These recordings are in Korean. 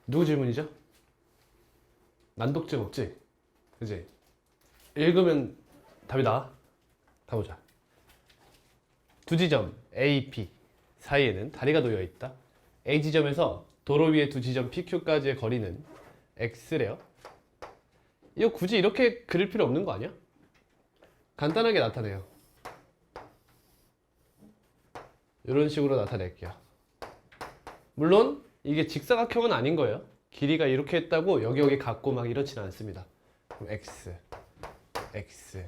누구 질문이죠? 난독증 없지? 그지? 읽으면 답이 나와. 가보자. 두 지점 A, P 사이에는 다리가 놓여 있다. A 지점에서 도로 위의 두 지점 PQ까지의 거리는 X래요. 이거 굳이 이렇게 그릴 필요 없는 거 아니야? 간단하게 나타내요. 이런 식으로 나타낼게요. 물론 이게 직사각형은 아닌 거예요. 길이가 이렇게 했다고 여기 같고 막 이렇지는 않습니다. 그럼 X, X.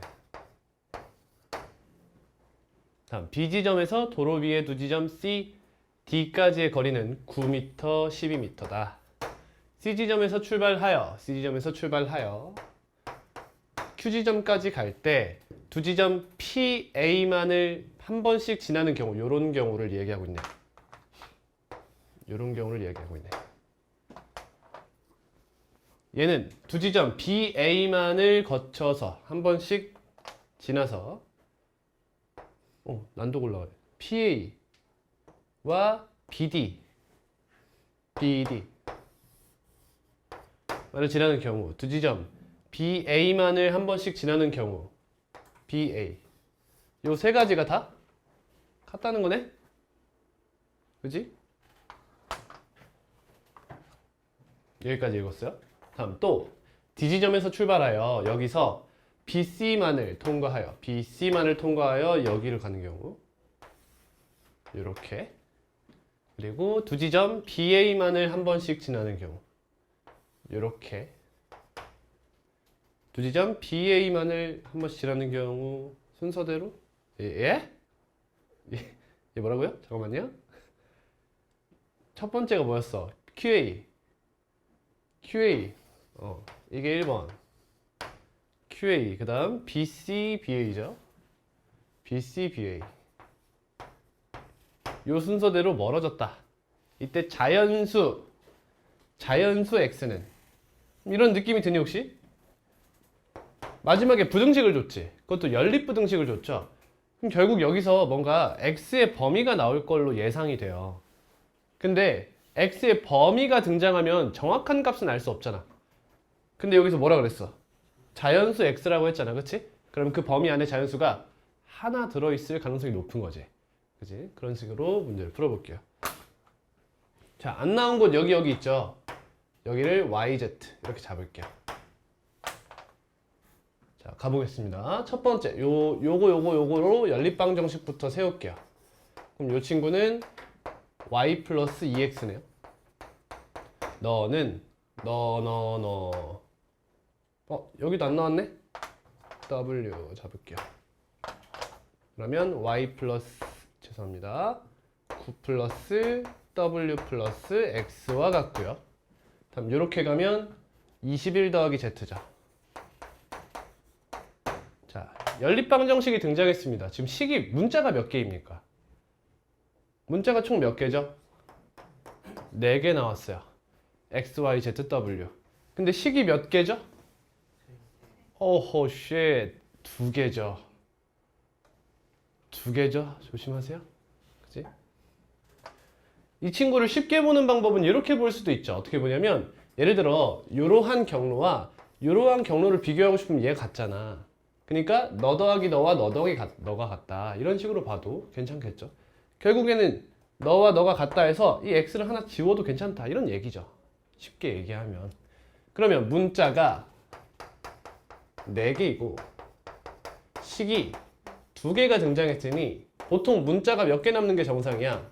다음 B지점에서 도로 위의 두 지점 C, D까지의 거리는 9m, 12m다. C지점에서 출발하여 Q지점까지 갈 때 두 지점 PA만을 한 번씩 지나는 경우, 요런 경우를 얘기하고 있네. 요런 경우를 얘기하고 있네. 얘는 두 지점 BA만을 거쳐서 한 번씩 지나서 난독 올라가요. PA와 BD 만을 지나는 경우, 두 지점 BA만을 한 번씩 지나는 경우, BA. 요 세 가지가 다 같다는 거네? 그지? 여기까지 읽었어요. 다음 또 D지점에서 출발하여 여기서 BC만을 통과하여 여기를 가는 경우 이렇게. 그리고 두 지점 BA만을 한 번씩 지나는 경우 이렇게. 두 지점 BA만을 한 번씩 지나는 경우 순서대로 예? 얘 뭐라고요? 잠깐만요. 첫 번째가 뭐였어? QA 이게 1번 QA. 그 다음 BC, BA죠. BC, BA. 요 순서대로 멀어졌다. 이때 자연수 X는 이런 느낌이 드니 혹시? 마지막에 부등식을 줬지. 그것도 연립부등식을 줬죠. 그럼 결국 여기서 뭔가 X의 범위가 나올 걸로 예상이 돼요. 근데 X의 범위가 등장하면 정확한 값은 알 수 없잖아. 근데 여기서 뭐라 그랬어? 자연수 X라고 했잖아. 그치? 그럼 그 범위 안에 자연수가 하나 들어있을 가능성이 높은 거지. 그치? 그런 식으로 문제를 풀어볼게요. 자, 안 나온 곳 여기 있죠? 여기를 YZ 이렇게 잡을게요. 자, 가보겠습니다. 첫 번째, 요거로 연립방정식부터 세울게요. 그럼 요 친구는 y 플러스 2x네요. 너는 여기도 안 나왔네? w 잡을게요. 그러면 y 플러스 죄송합니다. 9 플러스 w 플러스 x와 같고요. 다음 요렇게 가면 21 더하기 z죠. 자, 연립방정식이 등장했습니다. 지금 식이 문자가 몇 개입니까? 문자가 총 몇 개죠? 4개 나왔어요. x, y, z, w. 근데 식이 몇 개죠? 어허 쉣 2개죠. 2개죠? 조심하세요. 그치? 이 친구를 쉽게 보는 방법은 이렇게 볼 수도 있죠. 어떻게 보냐면 예를 들어 이러한 경로와 이러한 경로를 비교하고 싶으면 얘가 같잖아. 그러니까 너 더하기 너와 너 더하기 너가 같다. 이런 식으로 봐도 괜찮겠죠. 결국에는 너와 너가 같다 해서 이 x를 하나 지워도 괜찮다. 이런 얘기죠. 쉽게 얘기하면. 그러면 문자가 4개이고 식이 2개가 등장했으니 보통 문자가 몇 개 남는 게 정상이야?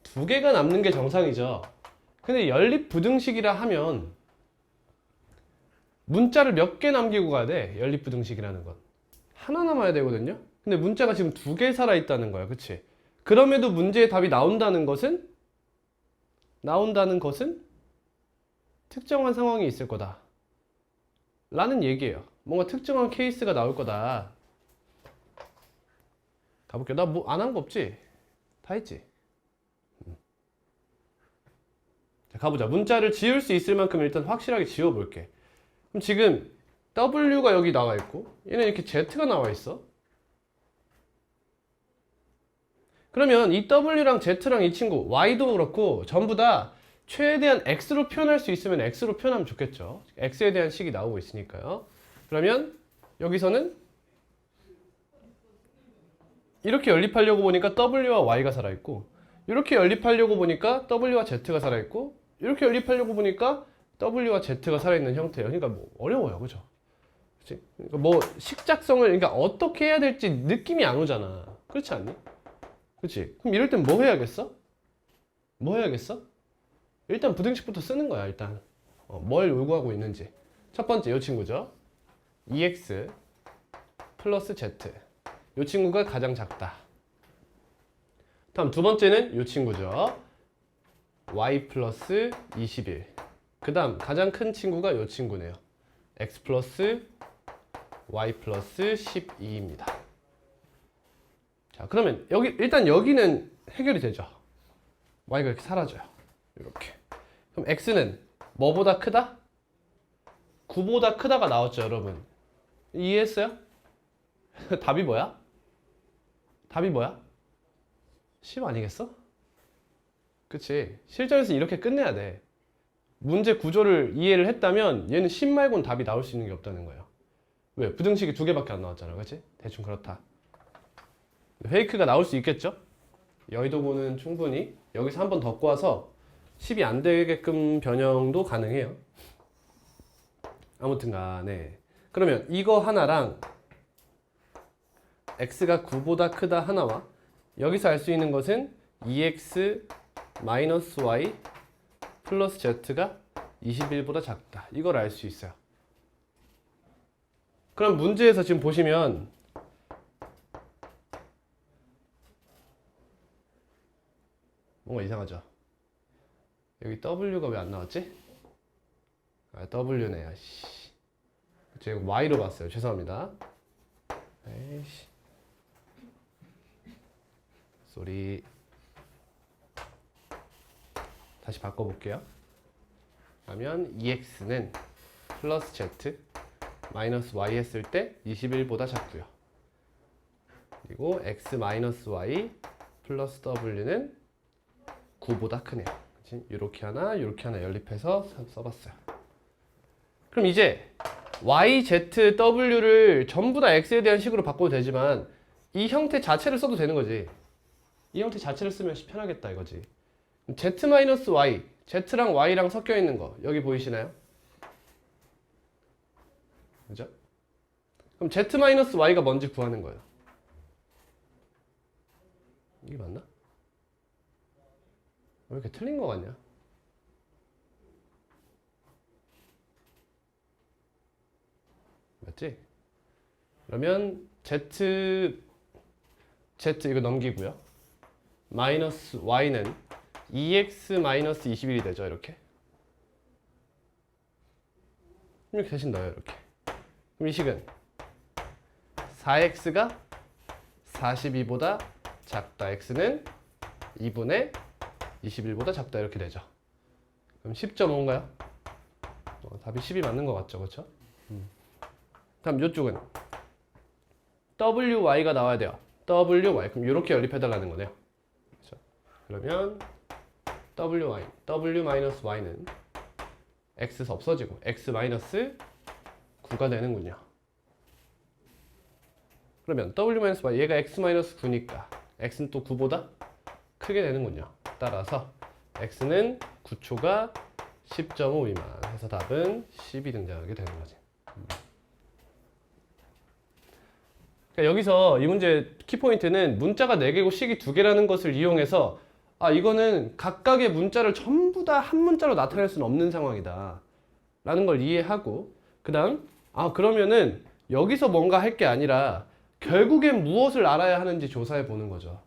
2개가 남는 게 정상이죠. 근데 연립부등식이라 하면 문자를 몇 개 남기고 가야 돼. 연립부등식이라는 건 하나 남아야 되거든요. 근데 문자가 지금 2개 살아있다는 거야. 그치? 그럼에도 문제의 답이 나온다는 것은 특정한 상황이 있을 거다 라는 얘기예요. 뭔가 특정한 케이스가 나올 거다. 가볼게요. 나 뭐 안 한 거 없지? 다 했지? 자, 가보자. 문자를 지울 수 있을 만큼 일단 확실하게 지워볼게. 그럼 지금 W가 여기 나와 있고 얘는 이렇게 Z가 나와 있어. 그러면 이 W랑 Z랑 이 친구 Y도 그렇고 전부 다 최대한 x로 표현할 수 있으면 x로 표현하면 좋겠죠. x에 대한 식이 나오고 있으니까요. 그러면 여기서는 이렇게 연립하려고 보니까 w와 y가 살아있고, 이렇게 연립하려고 보니까 w와 z가 살아있고, 이렇게 연립하려고 보니까 w와 z가 살아있는 형태예요. 그러니까 뭐 어려워요, 그죠? 그치? 그러니까 뭐 식작성을, 그러니까 어떻게 해야 될지 느낌이 안 오잖아. 그렇지 않니? 그치? 그럼 이럴 땐 뭐 해야겠어? 뭐 해야겠어? 일단 부등식부터 쓰는 거야, 일단. 뭘 요구하고 있는지. 첫 번째, 이 친구죠. EX 플러스 Z. 이 친구가 가장 작다. 다음 두 번째는 이 친구죠. Y 플러스 21. 그 다음 가장 큰 친구가 이 친구네요. X 플러스 Y 플러스 12입니다. 자, 그러면 일단 여기는 해결이 되죠. Y가 이렇게 사라져요. 이렇게. 그럼 X는 뭐보다 크다? 9보다 크다가 나왔죠, 여러분. 이해했어요? 답이 뭐야? 답이 뭐야? 10 아니겠어? 그치? 실전에서 이렇게 끝내야 돼. 문제 구조를 이해를 했다면 얘는 10 말고는 답이 나올 수 있는 게 없다는 거예요. 왜? 부등식이 2개밖에 안 나왔잖아. 그치? 대충 그렇다. 페이크가 나올 수 있겠죠? 여의도고는 충분히 여기서 한 번 더 꼬아서 10이 안 되게끔 변형도 가능해요. 아무튼 간에. 그러면 이거 하나랑 x가 9보다 크다 하나와 여기서 알 수 있는 것은 2x 마이너스 y 플러스 z가 21보다 작다. 이걸 알 수 있어요. 그럼 문제에서 지금 보시면 뭔가 이상하죠? 여기 w가 왜 안 나왔지? 아, w네요. 제가 y로 봤어요. 죄송합니다. 에이씨. 쏘리. 다시 바꿔볼게요. 그러면 2x는 플러스 z 마이너스 y 했을 때 21보다 작고요. 그리고 x 마이너스 y 플러스 w는 9보다 크네요. 그치? 이렇게 하나 연립해서 써봤어요. 그럼 이제 y, z, w를 전부 다 x에 대한 식으로 바꿔도 되지만 이 형태 자체를 써도 되는 거지. 이 형태 자체를 쓰면 편하겠다 이거지. z-y, z랑 y랑 섞여 있는 거 여기 보이시나요? 그죠? 그럼 z-y가 뭔지 구하는 거예요. 이게 맞나? 왜 이렇게 틀린 거 같냐? 맞지? 그러면 z 이거 넘기고요. 마이너스 y는 2x 마이너스 21이 되죠. 이렇게 대신 넣어요. 이렇게. 그럼 이 식은 4x가 42보다 작다. x는 2분의 21보다 작다. 이렇게 되죠. 그럼 10.5인가요? 답이 10이 맞는 것 같죠? 그렇죠? 다음 이쪽은 wy가 나와야 돼요. wy. 그럼 이렇게 연립해달라는 거네요. 그렇죠? 그러면 w-y는 x에서 없어지고 x-9가 되는군요. 그러면 w-y 얘가 x-9니까 x는 또 9보다 크게 되는군요. 따라서 x는 9초가 10.5 미만 해서 답은 10이 등장하게 되는 거지. 그러니까 여기서 이 문제 키포인트는 문자가 4개고 식이 2개라는 것을 이용해서 이거는 각각의 문자를 전부 다 한 문자로 나타낼 수는 없는 상황이다 라는 걸 이해하고, 그 다음 그러면은 여기서 뭔가 할 게 아니라 결국엔 무엇을 알아야 하는지 조사해 보는 거죠.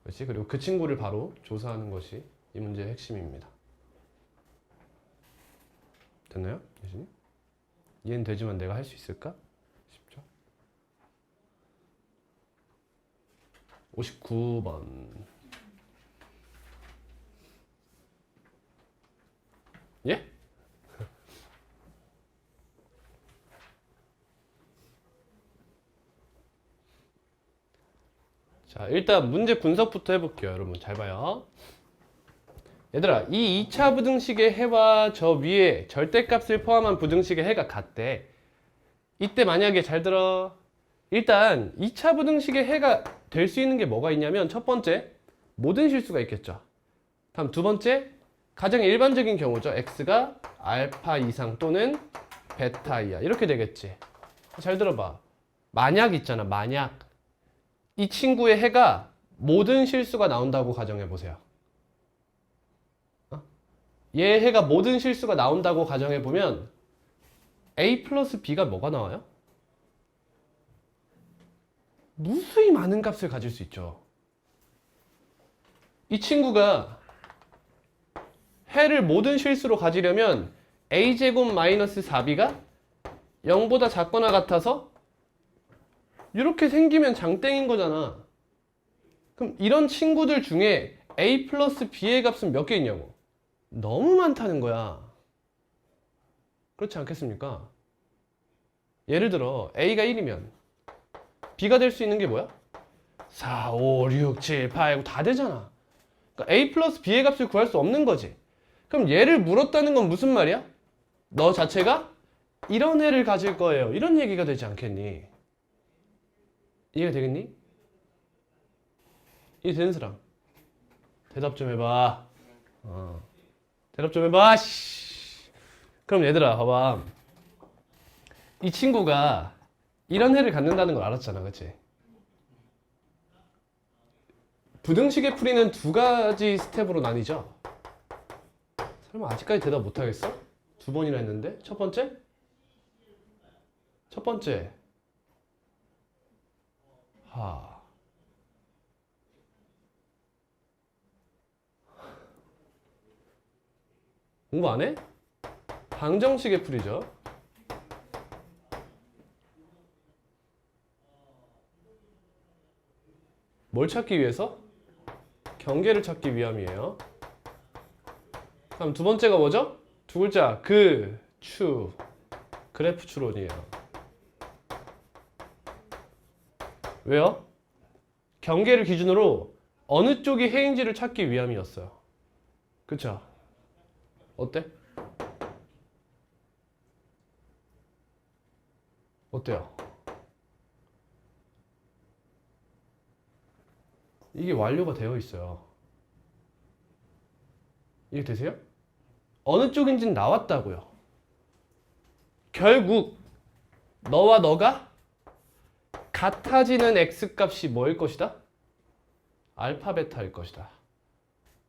그렇지? 그리고 그 친구를 바로 조사하는 것이 이 문제의 핵심입니다. 됐나요? 예진이? 이해는 되지만 내가 할 수 있을까? 쉽죠? 59번. 예? 자, 일단 문제 분석부터 해볼게요. 여러분 잘 봐요. 얘들아, 이 2차 부등식의 해와 저 위에 절대값을 포함한 부등식의 해가 같대. 이때 만약에 잘 들어. 일단 2차 부등식의 해가 될 수 있는 게 뭐가 있냐면 첫 번째, 모든 실수가 있겠죠. 다음 두 번째, 가장 일반적인 경우죠. x가 알파 이상 또는 베타 이하 이렇게 되겠지. 잘 들어봐. 만약 있잖아. 만약 이 친구의 해가 모든 실수가 나온다고 가정해 보세요. 얘 해가 모든 실수가 나온다고 가정해 보면 a 플러스 b가 뭐가 나와요? 무수히 많은 값을 가질 수 있죠. 이 친구가 해를 모든 실수로 가지려면 a제곱 마이너스 4b가 0보다 작거나 같아서 이렇게 생기면 장땡인 거잖아. 그럼 이런 친구들 중에 a 플러스 b의 값은 몇 개 있냐고. 너무 많다는 거야. 그렇지 않겠습니까? 예를 들어 a가 1이면 b가 될 수 있는 게 뭐야? 4, 5, 6, 7, 8 다 되잖아. 그러니까 a 플러스 b의 값을 구할 수 없는 거지. 그럼 얘를 물었다는 건 무슨 말이야? 너 자체가 이런 애를 가질 거예요. 이런 얘기가 되지 않겠니? 이해가 되겠니? 이해 되는 사람? 대답 좀 해봐. 대답 좀 해봐. 그럼 얘들아 봐봐. 이 친구가 이런 애를 갖는다는 걸 알았잖아. 그치? 부등식의 풀이는 두 가지 스텝으로 나뉘죠? 설마 아직까지 대답 못하겠어? 두 번이나 했는데? 첫 번째? 공부 안 해? 방정식의 풀이죠. 뭘 찾기 위해서? 경계를 찾기 위함이에요. 그럼 두 번째가 뭐죠? 두 글자 그래프 추론이에요. 왜요? 경계를 기준으로 어느 쪽이 해인지를 찾기 위함이었어요. 그쵸? 어때? 어때요? 이게 완료가 되어 있어요. 이해 되세요? 어느 쪽인지는 나왔다고요. 결국 너와 너가 같아지는 x값이 뭐일 것이다? 알파 베타일 것이다.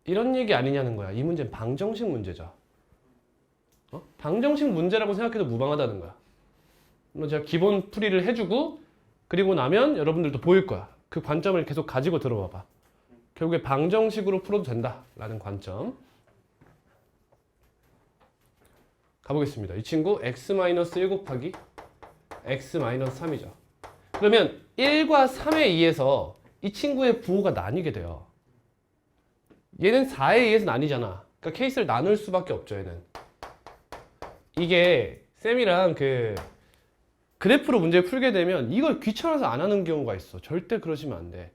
이런 얘기 아니냐는 거야. 이 문제는 방정식 문제죠. 방정식 문제라고 생각해도 무방하다는 거야. 제가 기본 풀이를 해주고 그리고 나면 여러분들도 보일 거야. 그 관점을 계속 가지고 들어봐봐. 결국에 방정식으로 풀어도 된다라는 관점. 가보겠습니다. 이 친구 x-1 곱하기 x-3이죠. 그러면 1과 3에 의해서 이 친구의 부호가 나뉘게 돼요. 얘는 4에 의해서 나뉘잖아. 그러니까 케이스를 나눌 수밖에 없죠. 얘는. 이게 쌤이랑 그래프로 문제를 풀게 되면 이걸 귀찮아서 안 하는 경우가 있어. 절대 그러시면 안 돼.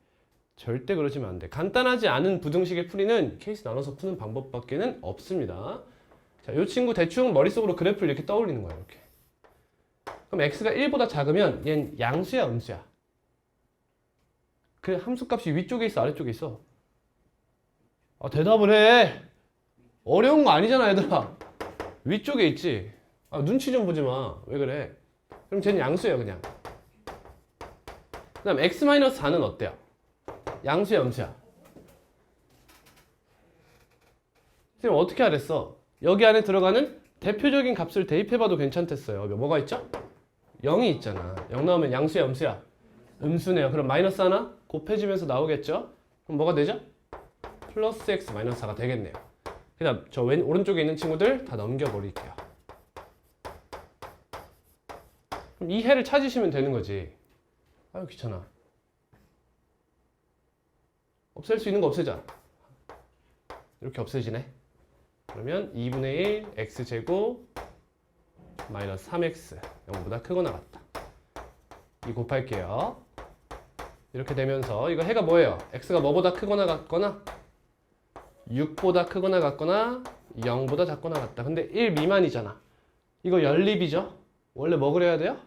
절대 그러시면 안 돼. 간단하지 않은 부등식의 풀이는 케이스 나눠서 푸는 방법밖에는 없습니다. 자, 이 친구 대충 머릿속으로 그래프를 이렇게 떠올리는 거예요. 이렇게. 그럼 x가 1보다 작으면 얘는 양수야, 음수야? 그 함수값이 위쪽에 있어, 아래쪽에 있어? 대답을 해. 어려운 거 아니잖아, 얘들아. 위쪽에 있지. 눈치 좀 보지 마. 왜 그래? 그럼 쟤는 양수예요, 그냥. 그 다음 x-4는 어때요? 양수야, 음수야? 선생님 어떻게 하랬어? 여기 안에 들어가는 대표적인 값을 대입해봐도 괜찮댔어요. 뭐가 있죠? 0이 있잖아. 0 나오면 양수야, 음수야? 음수네요. 그럼 마이너스 하나 곱해지면서 나오겠죠? 그럼 뭐가 되죠? 플러스 x 마이너스 4가 되겠네요. 그 다음 저 오른쪽에 있는 친구들 다 넘겨버릴게요. 그럼 이 해를 찾으시면 되는 거지. 아유 귀찮아. 없앨 수 있는 거 없애자. 이렇게 없애지네. 그러면 2분의 1 x제곱 마이너스 3x 0보다 크거나 같다. 이 곱할게요. 이렇게 되면서 이거 해가 뭐예요? x가 뭐보다 크거나 같거나 6보다 크거나 같거나 0보다 작거나 같다. 근데 1 미만이잖아. 이거 연립이죠? 원래 뭐 그려야 돼요?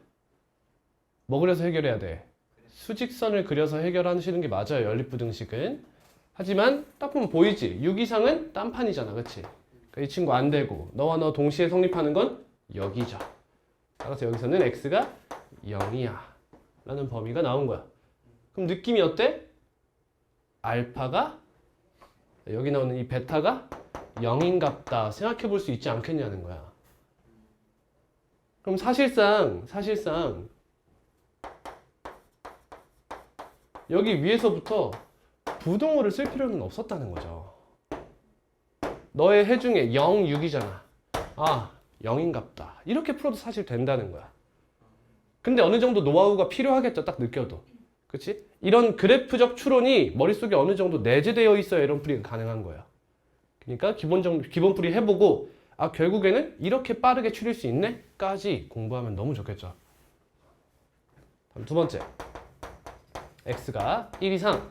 뭐 그려서 해결해야 돼? 수직선을 그려서 해결하시는 게 맞아요. 연립부등식은. 하지만 딱 보면 보이지? 6 이상은 딴판이잖아. 그치? 그러니까 이 친구 안 되고 너와 너 동시에 성립하는 건 여기죠. 따라서 여기서는 x가 0이야 라는 범위가 나온 거야. 그럼 느낌이 어때? 알파가 여기 나오는 이 베타가 0인갑다 생각해 볼 수 있지 않겠냐는 거야. 그럼 사실상 여기 위에서부터 부동호를 쓸 필요는 없었다는 거죠. 너의 해 중에 0, 6이잖아. 아, 0인갑다. 이렇게 풀어도 사실 된다는 거야. 근데 어느 정도 노하우가 필요하겠죠. 딱 느껴도. 그치? 이런 그래프적 추론이 머릿속에 어느 정도 내재되어 있어야 이런 풀이가 가능한 거야. 그러니까 기본 풀이 해보고 아 결국에는 이렇게 빠르게 추릴 수 있네? 까지 공부하면 너무 좋겠죠. 다음 두 번째. x가 1 이상.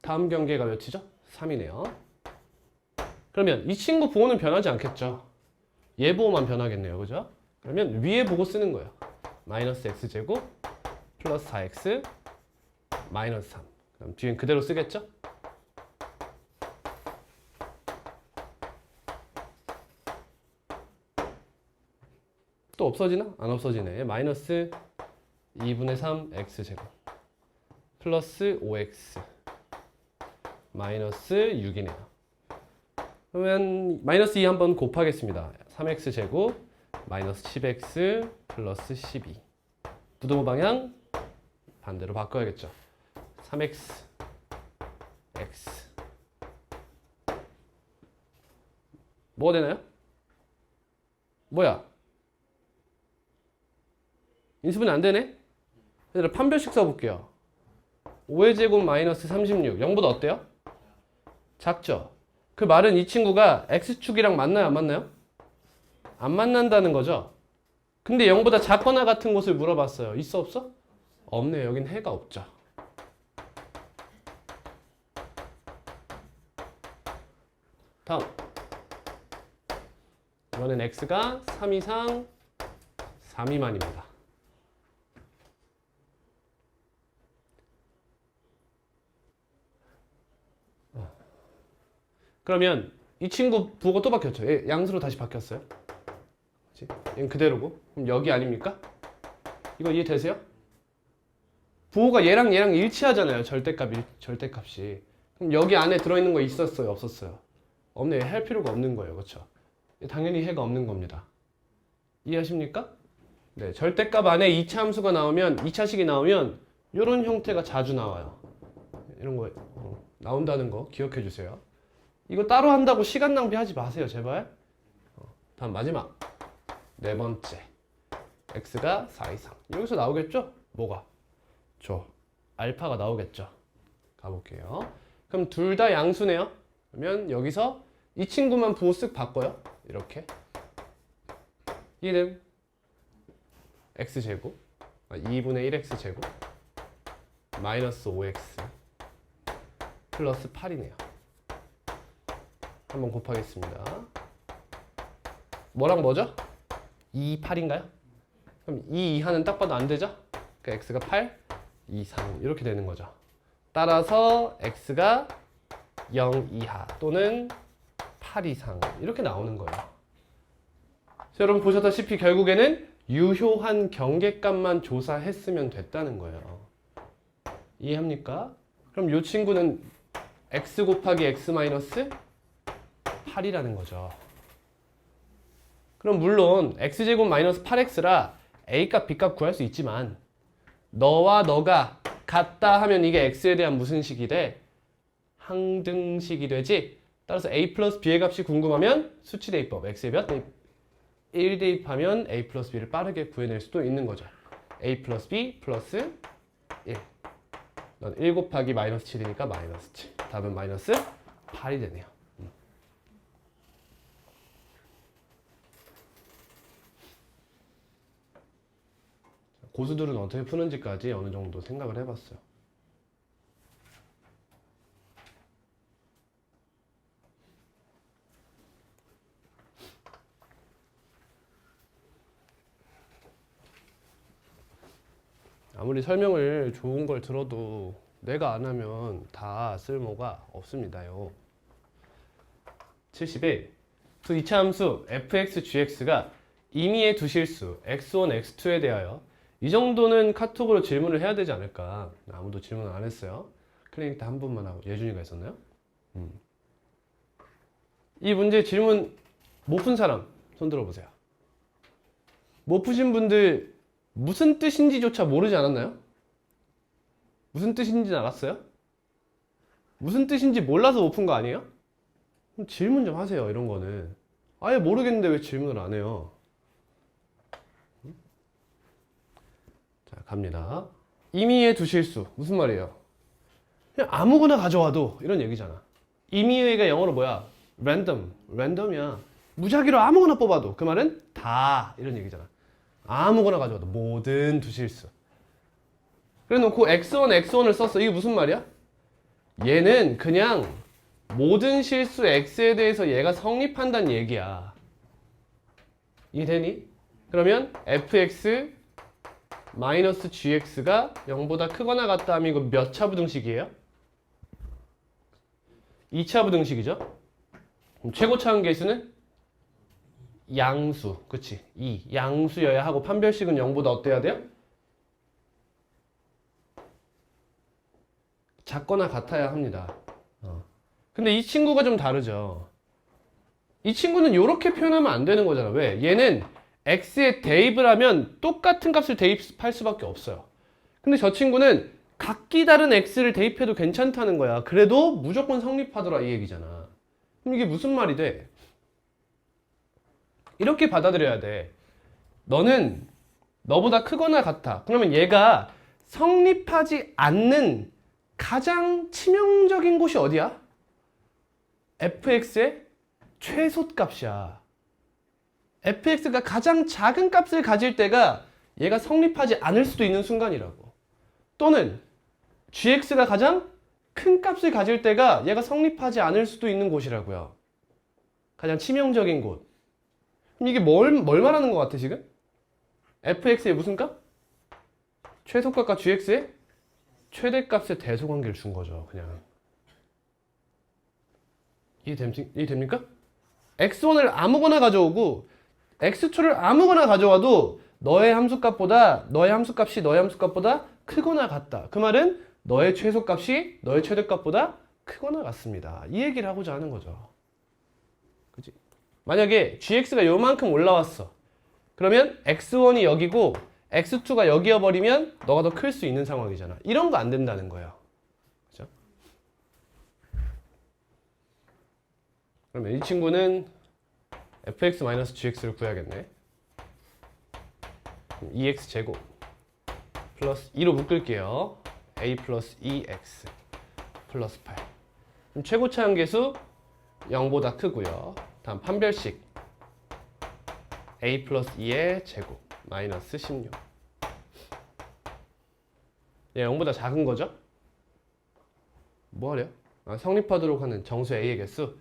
다음 경계가 몇이죠? 3이네요. 그러면 이 친구 부호는 변하지 않겠죠. 얘 부호만 변하겠네요. 그죠? 그러면 위에 보고 쓰는 거예요. 마이너스 x제곱 플러스 4x 마이너스 3. 그럼 뒤엔 그대로 쓰겠죠? 또 없어지나? 안 없어지네. 마이너스 2분의 3 x제곱 플러스 5x 마이너스 6이네요. 그러면 마이너스 2 한번 곱하겠습니다. 3x제곱 마이너스 10x 플러스 12. 부동호 방향 반대로 바꿔야겠죠. 3x x 뭐가 되나요? 뭐야? 인수분해 안 되네? 얘들아 판별식 써볼게요. 5의 제곱 마이너스 36 0보다 어때요? 작죠? 그 말은 이 친구가 x축이랑 맞나요? 안 맞나요? 안 만난다는 거죠? 근데 0보다 작거나 같은 곳을 물어봤어요. 있어 없어? 없네요. 여긴 해가 없죠. 다음 이번엔 x가 3 이상 3 미만입니다. 그러면 이 친구 부호가 또 바뀌었죠. 얘 양수로 다시 바뀌었어요. 그치? 얘는 그대로고. 그럼 여기 아닙니까? 이거 이해되세요? 부호가 얘랑 일치하잖아요. 절대값이. 그럼 여기 안에 들어있는 거 있었어요? 없었어요? 없네. 할 필요가 없는 거예요. 그렇죠? 당연히 해가 없는 겁니다. 이해하십니까? 네, 절대값 안에 2차 함수가 나오면 2차식이 나오면 이런 형태가 자주 나와요. 이런 거 나온다는 거 기억해 주세요. 이거 따로 한다고 시간 낭비하지 마세요. 제발. 다음 마지막. 네 번째. x가 4 이상. 여기서 나오겠죠? 뭐가? 알파가 나오겠죠. 가볼게요. 그럼 둘 다 양수네요. 그러면 여기서 이 친구만 부호 쓱 바꿔요. 이렇게. 이름 x제곱 2분의 1x제곱 마이너스 5x 플러스 8이네요. 한번 곱하겠습니다. 뭐랑 뭐죠? 2, 8인가요? 그럼 2 이하는 딱 봐도 안 되죠? 그러니까 x가 8, 2, 3 이렇게 되는 거죠. 따라서 x가 0 이하 또는 8 이상 이렇게 나오는 거예요. 자, 여러분 보셨다시피 결국에는 유효한 경계값만 조사했으면 됐다는 거예요. 이해합니까? 그럼 이 친구는 x 곱하기 x 마이너스 8이라는 거죠. 그럼 물론 x제곱 마이너스 8x라 a값 b값 구할 수 있지만 너와 너가 같다 하면 이게 x에 대한 무슨 식이 돼? 항등식이 되지. 따라서 a 플러스 b의 값이 궁금하면 수치 대입법 x의 몇? 1 대입하면 a 플러스 b를 빠르게 구해낼 수도 있는 거죠. a 플러스 b 플러스 1. 넌 1 곱하기 마이너스 7이니까 마이너스 7. 답은 마이너스 8이 되네요. 고수들은 어떻게 푸는지까지 어느 정도 생각을 해봤어요. 아무리 설명을 좋은 걸 들어도 내가 안 하면 다 쓸모가 없습니다요. 71. 두 이차 함수 fx, gx가 임의의 두 실수 x1, x2에 대하여 이 정도는 카톡으로 질문을 해야 되지 않을까. 아무도 질문 안 했어요. 클리닉 때 한 분만 하고 예준이가 했었나요? 이 문제 질문 못 푼 사람 손 들어보세요. 못 푸신 분들 무슨 뜻인지조차 모르지 않았나요? 무슨 뜻인지는 알았어요? 무슨 뜻인지 몰라서 못 푼 거 아니에요? 그럼 질문 좀 하세요. 이런 거는 아예 모르겠는데 왜 질문을 안 해요? 자, 갑니다. 임의의 두 실수 무슨 말이에요? 그냥 아무거나 가져와도 이런 얘기잖아. 임의의가 영어로 뭐야? 랜덤이야. 무작위로 아무거나 뽑아도 그 말은 다 이런 얘기잖아. 아무거나 가져와도 모든 두 실수. 그래 놓고 x1을 썼어. 이게 무슨 말이야? 얘는 그냥 모든 실수 x에 대해서 얘가 성립한다는 얘기야. 이해되니? 그러면 fx 마이너스 gx가 0보다 크거나 같다 하면 이거 몇 차 부등식이에요? 2차 부등식이죠? 그럼 최고차 함계수는 양수. 그치? 2. 양수여야 하고 판별식은 0보다 어때야 돼요? 작거나 같아야 합니다. 근데 이 친구가 좀 다르죠. 이 친구는 이렇게 표현하면 안 되는 거잖아. 왜? 얘는 x에 대입을 하면 똑같은 값을 대입할 수밖에 없어요. 근데 저 친구는 각기 다른 x를 대입해도 괜찮다는 거야. 그래도 무조건 성립하더라 이 얘기잖아. 그럼 이게 무슨 말이 돼? 이렇게 받아들여야 돼. 너는 너보다 크거나 같아. 그러면 얘가 성립하지 않는 가장 치명적인 곳이 어디야? fx의 최소값이야. fx가 가장 작은 값을 가질 때가 얘가 성립하지 않을 수도 있는 순간이라고. 또는 gx가 가장 큰 값을 가질 때가 얘가 성립하지 않을 수도 있는 곳이라고요. 가장 치명적인 곳. 그럼 이게 뭘 말하는 것 같아 지금? fx의 무슨 값? 최소값과 gx의 최대값의 대소관계를 준 거죠. 그냥. 이해됩니까? x1을 아무거나 가져오고 x2를 아무거나 가져와도 너의 함수값보다 너의 함수값보다 크거나 같다. 그 말은 너의 최소값이 너의 최대값보다 크거나 같습니다. 이 얘기를 하고자 하는 거죠. 그치? 만약에 gx가 요만큼 올라왔어. 그러면 x1이 여기고 x2가 여기여 버리면 너가 더 클 수 있는 상황이잖아. 이런 거 안 된다는 거예요. 그죠? 그러면 이 친구는 fx-gx를 구해야겠네. 2x제곱 플러스 2로 묶을게요. a 플러스 2x 플러스 8. 그럼 최고차 함계수 0보다 크고요. 다음 판별식 a 플러스 2의 제곱 마이너스 16. 얘 0보다 작은 거죠? 뭐 하려? 성립하도록 하는 정수 a의 개수.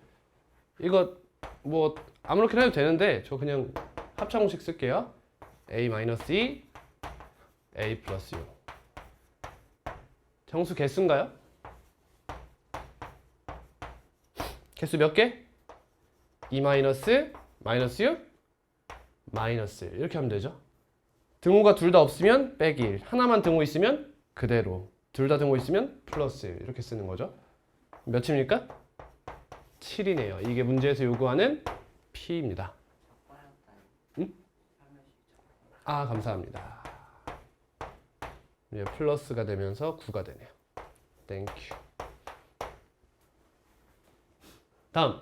이거 뭐 아무렇게나 해도 되는데 저 그냥 합차공식 쓸게요. a 마이너스 2 a 플러스 6. 정수 개수인가요? 개수 몇 개? 2 마이너스 6 마이너스 1 이렇게 하면 되죠. 등호가 둘 다 없으면 빼기 1. 하나만 등호 있으면 그대로. 둘 다 등호 있으면 플러스 1 이렇게 쓰는 거죠. 몇입니까? 7이네요. 이게 문제에서 요구하는 P입니다. 응? 아, 감사합니다. 이제 플러스가 되면서 9가 되네요. 땡큐. 다음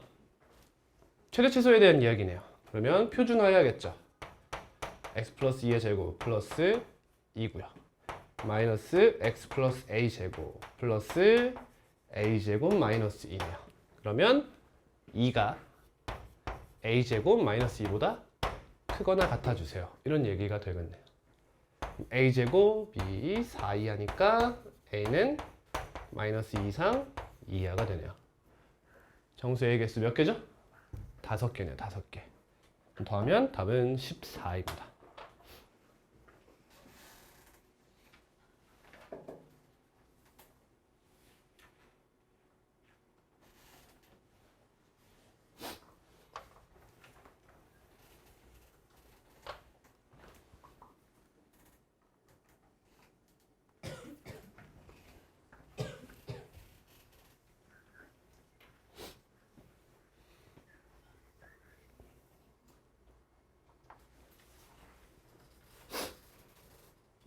최대 최소에 대한 이야기네요. 그러면 표준화해야겠죠. x 플러스 2의 제곱 플러스 2고요. 마이너스 x 플러스 a 제곱 플러스 a 제곱 마이너스 2네요. 그러면 2가 a 제곱 마이너스 2보다 크거나 같아주세요. 이런 얘기가 되겠네요. a 제곱이 4 이하니까 a는 마이너스 2 이상 2 이하가 되네요. 정수 a의 개수 몇 개죠? 5개네요. 5개. 더하면 답은 14입니다.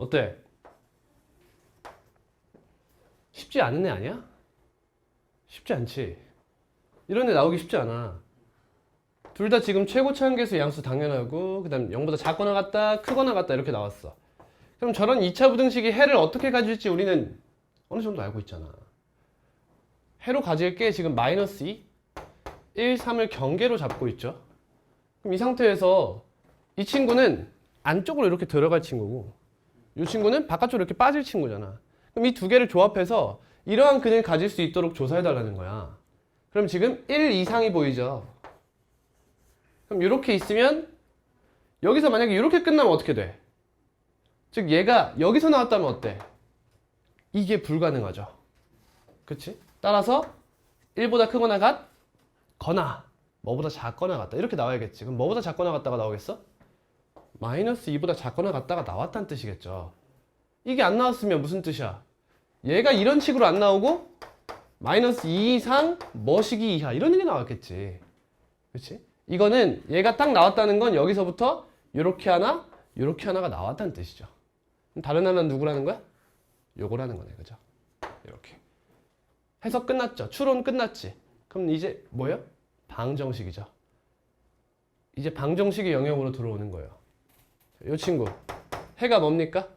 어때? 쉽지 않은 애 아니야? 쉽지 않지. 이런 애 나오기 쉽지 않아. 둘 다 지금 최고차 한계수 양수 당연하고 그 다음 0보다 작거나 같다 크거나 같다 이렇게 나왔어. 그럼 저런 2차 부등식이 해를 어떻게 가질지 우리는 어느 정도 알고 있잖아. 해로 가질 게 지금 마이너스 2, 1, 3을 경계로 잡고 있죠. 그럼 이 상태에서 이 친구는 안쪽으로 이렇게 들어갈 친구고 이 친구는 바깥쪽으로 이렇게 빠질 친구잖아. 그럼 이 두 개를 조합해서 이러한 근을 가질 수 있도록 조사해달라는 거야. 그럼 지금 1 이상이 보이죠? 그럼 이렇게 있으면 여기서 만약에 이렇게 끝나면 어떻게 돼? 즉 얘가 여기서 나왔다면 어때? 이게 불가능하죠. 그치? 따라서 1보다 크거나 같거나 뭐보다 작거나 같다 이렇게 나와야겠지. 그럼 뭐보다 작거나 같다가 나오겠어? 마이너스 2보다 작거나 같다가 나왔다는 뜻이겠죠. 이게 안 나왔으면 무슨 뜻이야? 얘가 이런 식으로 안 나오고 마이너스 2 이상 뭐시기 이하 이런 게 나왔겠지. 그치? 이거는 얘가 딱 나왔다는 건 여기서부터 요렇게 하나 요렇게 하나가 나왔다는 뜻이죠. 그럼 다른 하나는 누구라는 거야? 요거라는 거네. 그죠? 이렇게 해석 끝났죠. 추론 끝났지. 그럼 이제 뭐예요? 방정식이죠. 이제 방정식의 영역으로 들어오는 거예요. 이 친구 해가 뭡니까?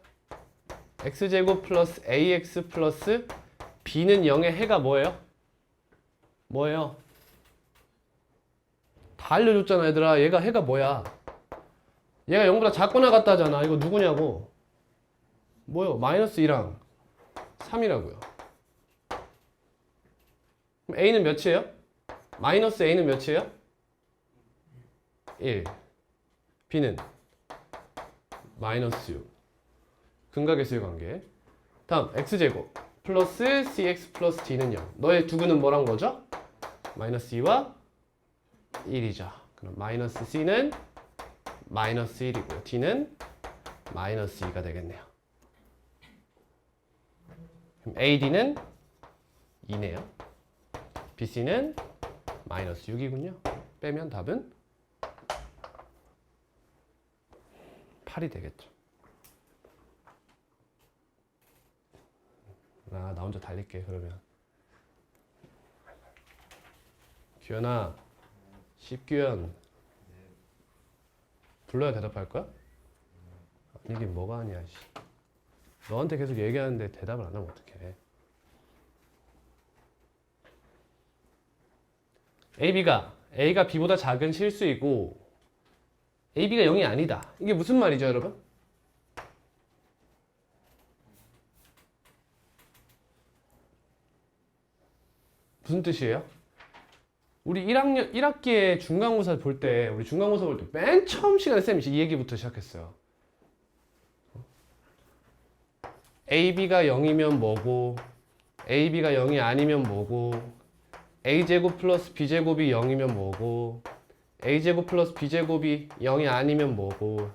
x제곱 플러스 ax 플러스 b는 0의 해가 뭐예요? 뭐예요? 다 알려줬잖아 얘들아. 얘가 해가 뭐야? 얘가 0보다 작거나 같다 하잖아. 이거 누구냐고? 뭐요? 마이너스 2랑 3이라고요. 그럼 a는 몇이에요? 마이너스 a는 몇이에요? 1. b는 마이너스 6. 근각계수의 관계. 다음 x제곱 플러스 cx 플러스 d는 0. 너의 두근은 뭐란 거죠? 마이너스 2와 1이죠. 그럼 마이너스 c는 마이너스 1이고요. d는 마이너스 2가 되겠네요. 그럼 ad는 2네요. bc는 마이너스 6이군요. 빼면 답은 8이 되겠죠. 나 혼자 달릴게 그러면. 규현아, 십규현 불러야 대답할 거야? 이게 뭐가 아니야. 씨. 너한테 계속 얘기하는데 대답을 안 하면 어떡해. A가 B보다 작은 실수이고 AB가 0이 아니다. 이게 무슨 말이죠 여러분? 무슨 뜻이에요? 우리 1학기에 중간고사 볼 때, 우리 중간고사 볼 때 맨 처음 시간에 쌤이 이 얘기부터 시작했어요. AB가 0이면 뭐고, AB가 0이 아니면 뭐고, A제곱 플러스 B제곱이 0이면 뭐고, A제곱 플러스 B제곱이 0이 아니면 뭐고.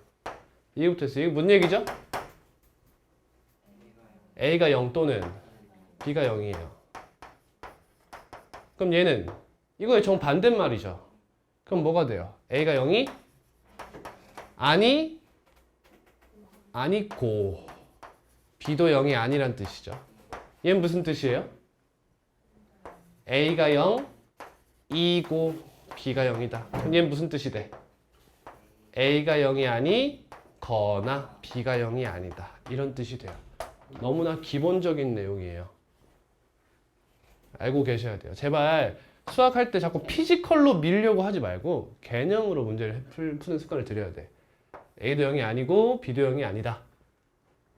이해부터 했어요. 이게 무슨 얘기죠? A가 0 또는 B가 0이에요. 그럼 얘는 이거의 정반대말이죠. 그럼 뭐가 돼요? A가 0이 아니고 B도 0이 아니란 뜻이죠. 얘는 무슨 뜻이에요? A가 0이고 B가 0이다. 그럼 얘는 무슨 뜻이 돼? A가 0이 아니거나 B가 0이 아니다. 이런 뜻이 돼요. 너무나 기본적인 내용이에요. 알고 계셔야 돼요. 제발 수학할 때 자꾸 피지컬로 밀려고 하지 말고 개념으로 문제를 푸는 습관을 들여야 돼. A도 0이 아니고 B도 0이 아니다.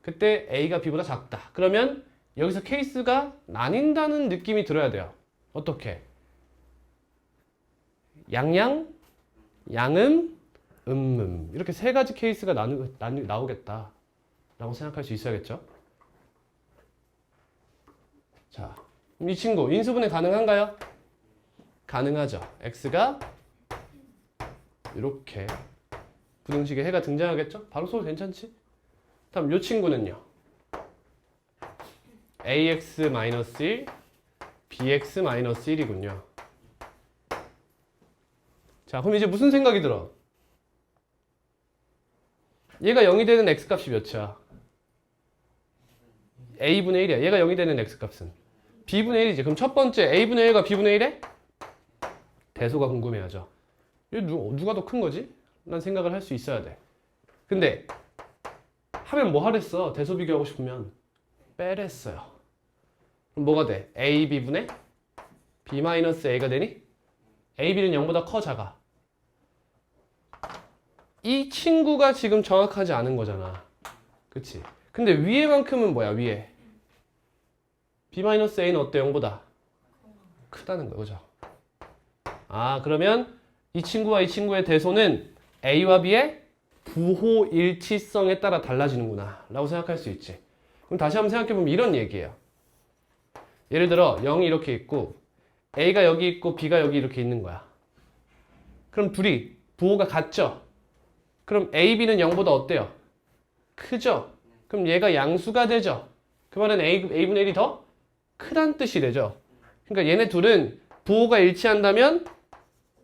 그때 A가 B보다 작다. 그러면 여기서 케이스가 나뉜다는 느낌이 들어야 돼요. 어떻게? 양양, 양음, 이렇게 세 가지 케이스가 나오겠다 라고 생각할 수 있어야겠죠. 자, 이 친구 인수분해 가능한가요? 가능하죠. x가 이렇게 부등식에 해가 등장하겠죠? 바로 소리 괜찮지? 다음 이 친구는요. ax-1, bx-1이군요. 자, 그럼 이제 무슨 생각이 들어? 얘가 0이 되는 x값이 몇이야? a분의 1이야. 얘가 0이 되는 x값은 b분의 1이지. 그럼 첫 번째 a분의 1과 b분의 1의 대소가 궁금해하죠. 이거 누가 더 큰 거지? 난 생각을 할 수 있어야 돼. 근데 하면 뭐 하랬어? 대소 비교하고 싶으면 빼랬어요. 그럼 뭐가 돼? ab분의 b-a가 되니? ab는 0보다 커 작아? 이 친구가 지금 정확하지 않은 거잖아. 그치? 근데 위에만큼은 뭐야? 위에 b-a는 어때? 0보다 크다는 거야. 그죠? 아, 그러면 이 친구와 이 친구의 대소는 a와 b의 부호 일치성에 따라 달라지는구나 라고 생각할 수 있지. 그럼 다시 한번 생각해보면 이런 얘기예요. 예를 들어 0이 이렇게 있고 a가 여기 있고 b가 여기 이렇게 있는 거야. 그럼 둘이 부호가 같죠? 그럼 a, b는 0보다 어때요? 크죠? 그럼 얘가 양수가 되죠? 그 말은 a분의 1이 더 크다는 뜻이 되죠? 그러니까 얘네 둘은 부호가 일치한다면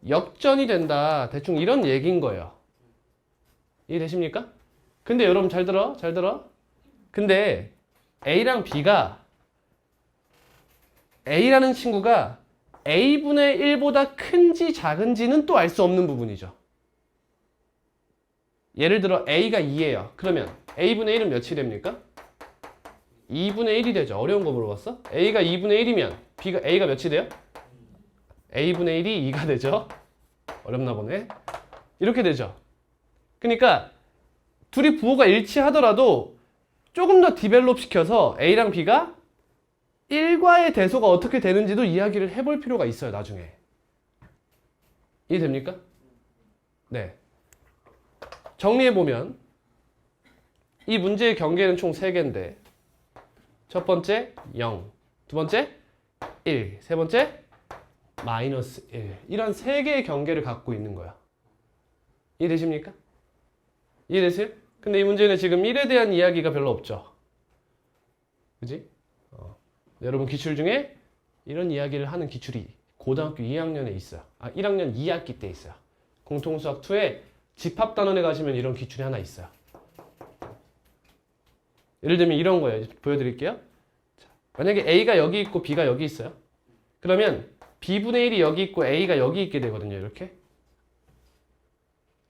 역전이 된다. 대충 이런 얘기인 거예요. 이해되십니까? 근데 여러분 잘 들어. 잘 들어. 근데 A랑 B가 A라는 친구가 A분의 1보다 큰지 작은지는 또 알 수 없는 부분이죠. 예를 들어 A가 2예요. 그러면 A분의 1은 몇이 됩니까? 2분의 1이 되죠. 어려운 거 물어봤어? A가 2분의 1이면 A가 몇이 돼요? A분의 1이 2가 되죠. 어렵나 보네. 이렇게 되죠. 그러니까 둘이 부호가 일치하더라도 조금 더 디벨롭 시켜서 A랑 B가 1과의 대소가 어떻게 되는지도 이야기를 해볼 필요가 있어요. 나중에. 이해됩니까? 네. 정리해보면 이 문제의 경계는 총 3개인데 첫 번째 0, 두 번째 1, 세 번째 마이너스 1. 이런 3개의 경계를 갖고 있는 거야. 이해되십니까? 이해되세요? 근데 이 문제는 지금 1에 대한 이야기가 별로 없죠. 그지? 여러분 기출 중에 이런 이야기를 하는 기출이 고등학교 2학년에 있어요. 1학년 2학기 때 있어요. 공통수학 2에 집합단원에 가시면 이런 기출이 하나 있어요. 예를 들면 이런 거예요. 보여드릴게요. 자, 만약에 A가 여기 있고 B가 여기 있어요. 그러면 B분의 1이 여기 있고 A가 여기 있게 되거든요. 이렇게.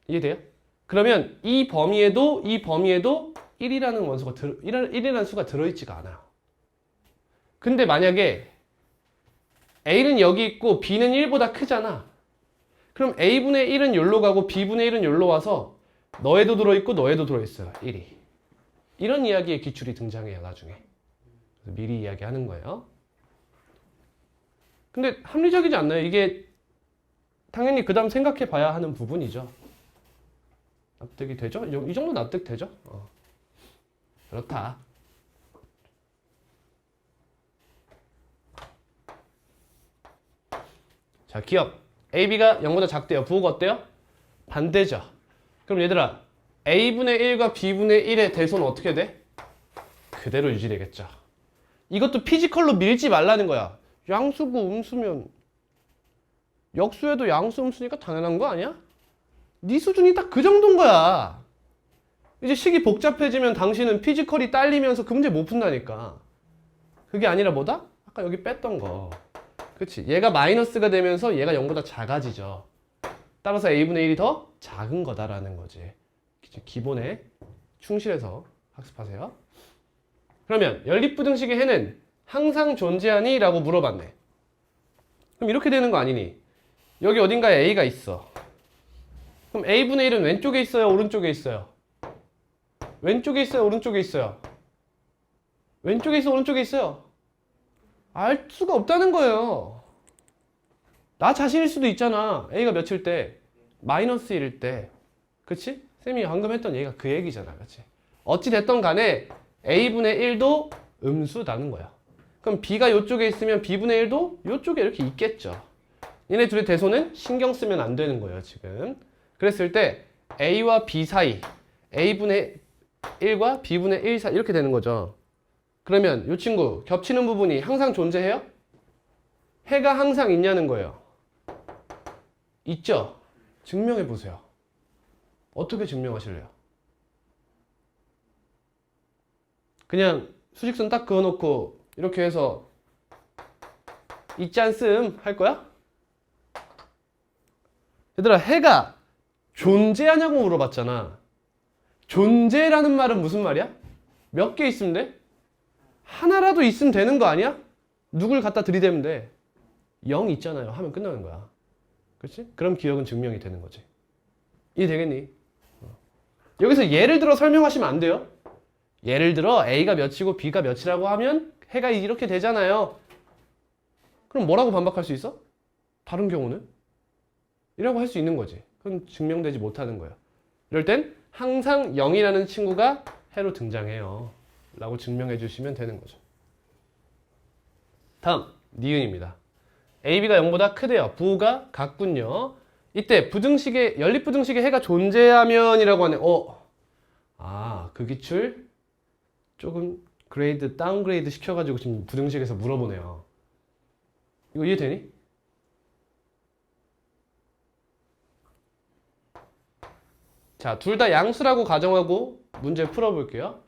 이해돼요? 그러면 이 범위에도 1이라는 원소가 1이라는 수가 들어있지가 않아요. 근데 만약에 A는 여기 있고 B는 1보다 크잖아. 그럼 A분의 1은 여기로 가고 B분의 1은 여기로 와서 너에도 들어있고 너에도 들어있어요. 1이. 이런 이야기의 기출이 등장해요. 나중에. 그래서 미리 이야기하는 거예요. 근데 합리적이지 않나요? 이게 당연히 그 다음 생각해 봐야 하는 부분이죠. 납득이 되죠? 이 정도 납득되죠? 그렇다. 자, 기억. AB가 0보다 작대요. 부호가 어때요? 반대죠. 그럼 얘들아, A분의 1과 B분의 1의 대소는 어떻게 돼? 그대로 유지되겠죠. 이것도 피지컬로 밀지 말라는 거야. 양수고 음수면 역수에도 양수 음수니까 당연한 거 아니야? 네 수준이 딱 그 정도인 거야. 이제 식이 복잡해지면 당신은 피지컬이 딸리면서 그 문제 못 푼다니까. 그게 아니라 뭐다? 아까 여기 뺐던 거. 그치? 얘가 마이너스가 되면서 얘가 0보다 작아지죠. 따라서 A분의 1이 더 작은 거다라는 거지. 기본에 충실해서 학습하세요. 그러면 연립부등식의 해는 항상 존재하니? 라고 물어봤네. 그럼 이렇게 되는 거 아니니? 여기 어딘가에 A가 있어. 그럼 A분의 1은 왼쪽에 있어요? 오른쪽에 있어요? 왼쪽에 있어요? 오른쪽에 있어요? 왼쪽에 있어? 오른쪽에 있어요? 알 수가 없다는 거예요. 나 자신일 수도 있잖아. A가 몇일 때? 마이너스 1일 때. 그치? 쌤이 방금 했던 얘기가 그 얘기잖아. 그치? 어찌됐던 간에 A분의 1도 음수라는 거야. 그럼 B가 이쪽에 있으면 B분의 1도 이쪽에 이렇게 있겠죠. 얘네 둘의 대소는 신경 쓰면 안 되는 거예요. 지금. 그랬을 때 A와 B 사이, A분의 1과 B분의 1 사이 이렇게 되는 거죠. 그러면 이 친구 겹치는 부분이 항상 존재해요? 해가 항상 있냐는 거예요. 있죠? 증명해 보세요. 어떻게 증명하실래요? 그냥 수직선 딱 그어놓고 이렇게 해서 있지 않음 할 거야? 얘들아, 해가 존재하냐고 물어봤잖아. 존재라는 말은 무슨 말이야? 몇 개 있으면 돼? 하나라도 있으면 되는 거 아니야? 누굴 갖다 들이대면 돼? 0 있잖아요 하면 끝나는 거야. 그렇지? 그럼 기억은 증명이 되는 거지. 이해되겠니? 여기서 예를 들어 설명하시면 안 돼요. 예를 들어 A가 몇이고 B가 몇이라고 하면 해가 이렇게 되잖아요. 그럼 뭐라고 반박할 수 있어? 다른 경우는? 이라고 할 수 있는 거지. 그건 증명되지 못하는 거야. 이럴 땐 항상 0이라는 친구가 해로 등장해요 라고 증명해 주시면 되는 거죠. 다음 니은입니다. A, B가 0보다 크대요. 부호가 같군요. 이때 부등식에 연립부등식에 해가 존재하면이라고 하네. 그 기출 조금 그레이드 다운그레이드 시켜가지고 지금 부등식에서 물어보네요. 이거 이해되니? 자, 둘 다 양수라고 가정하고 문제 풀어볼게요.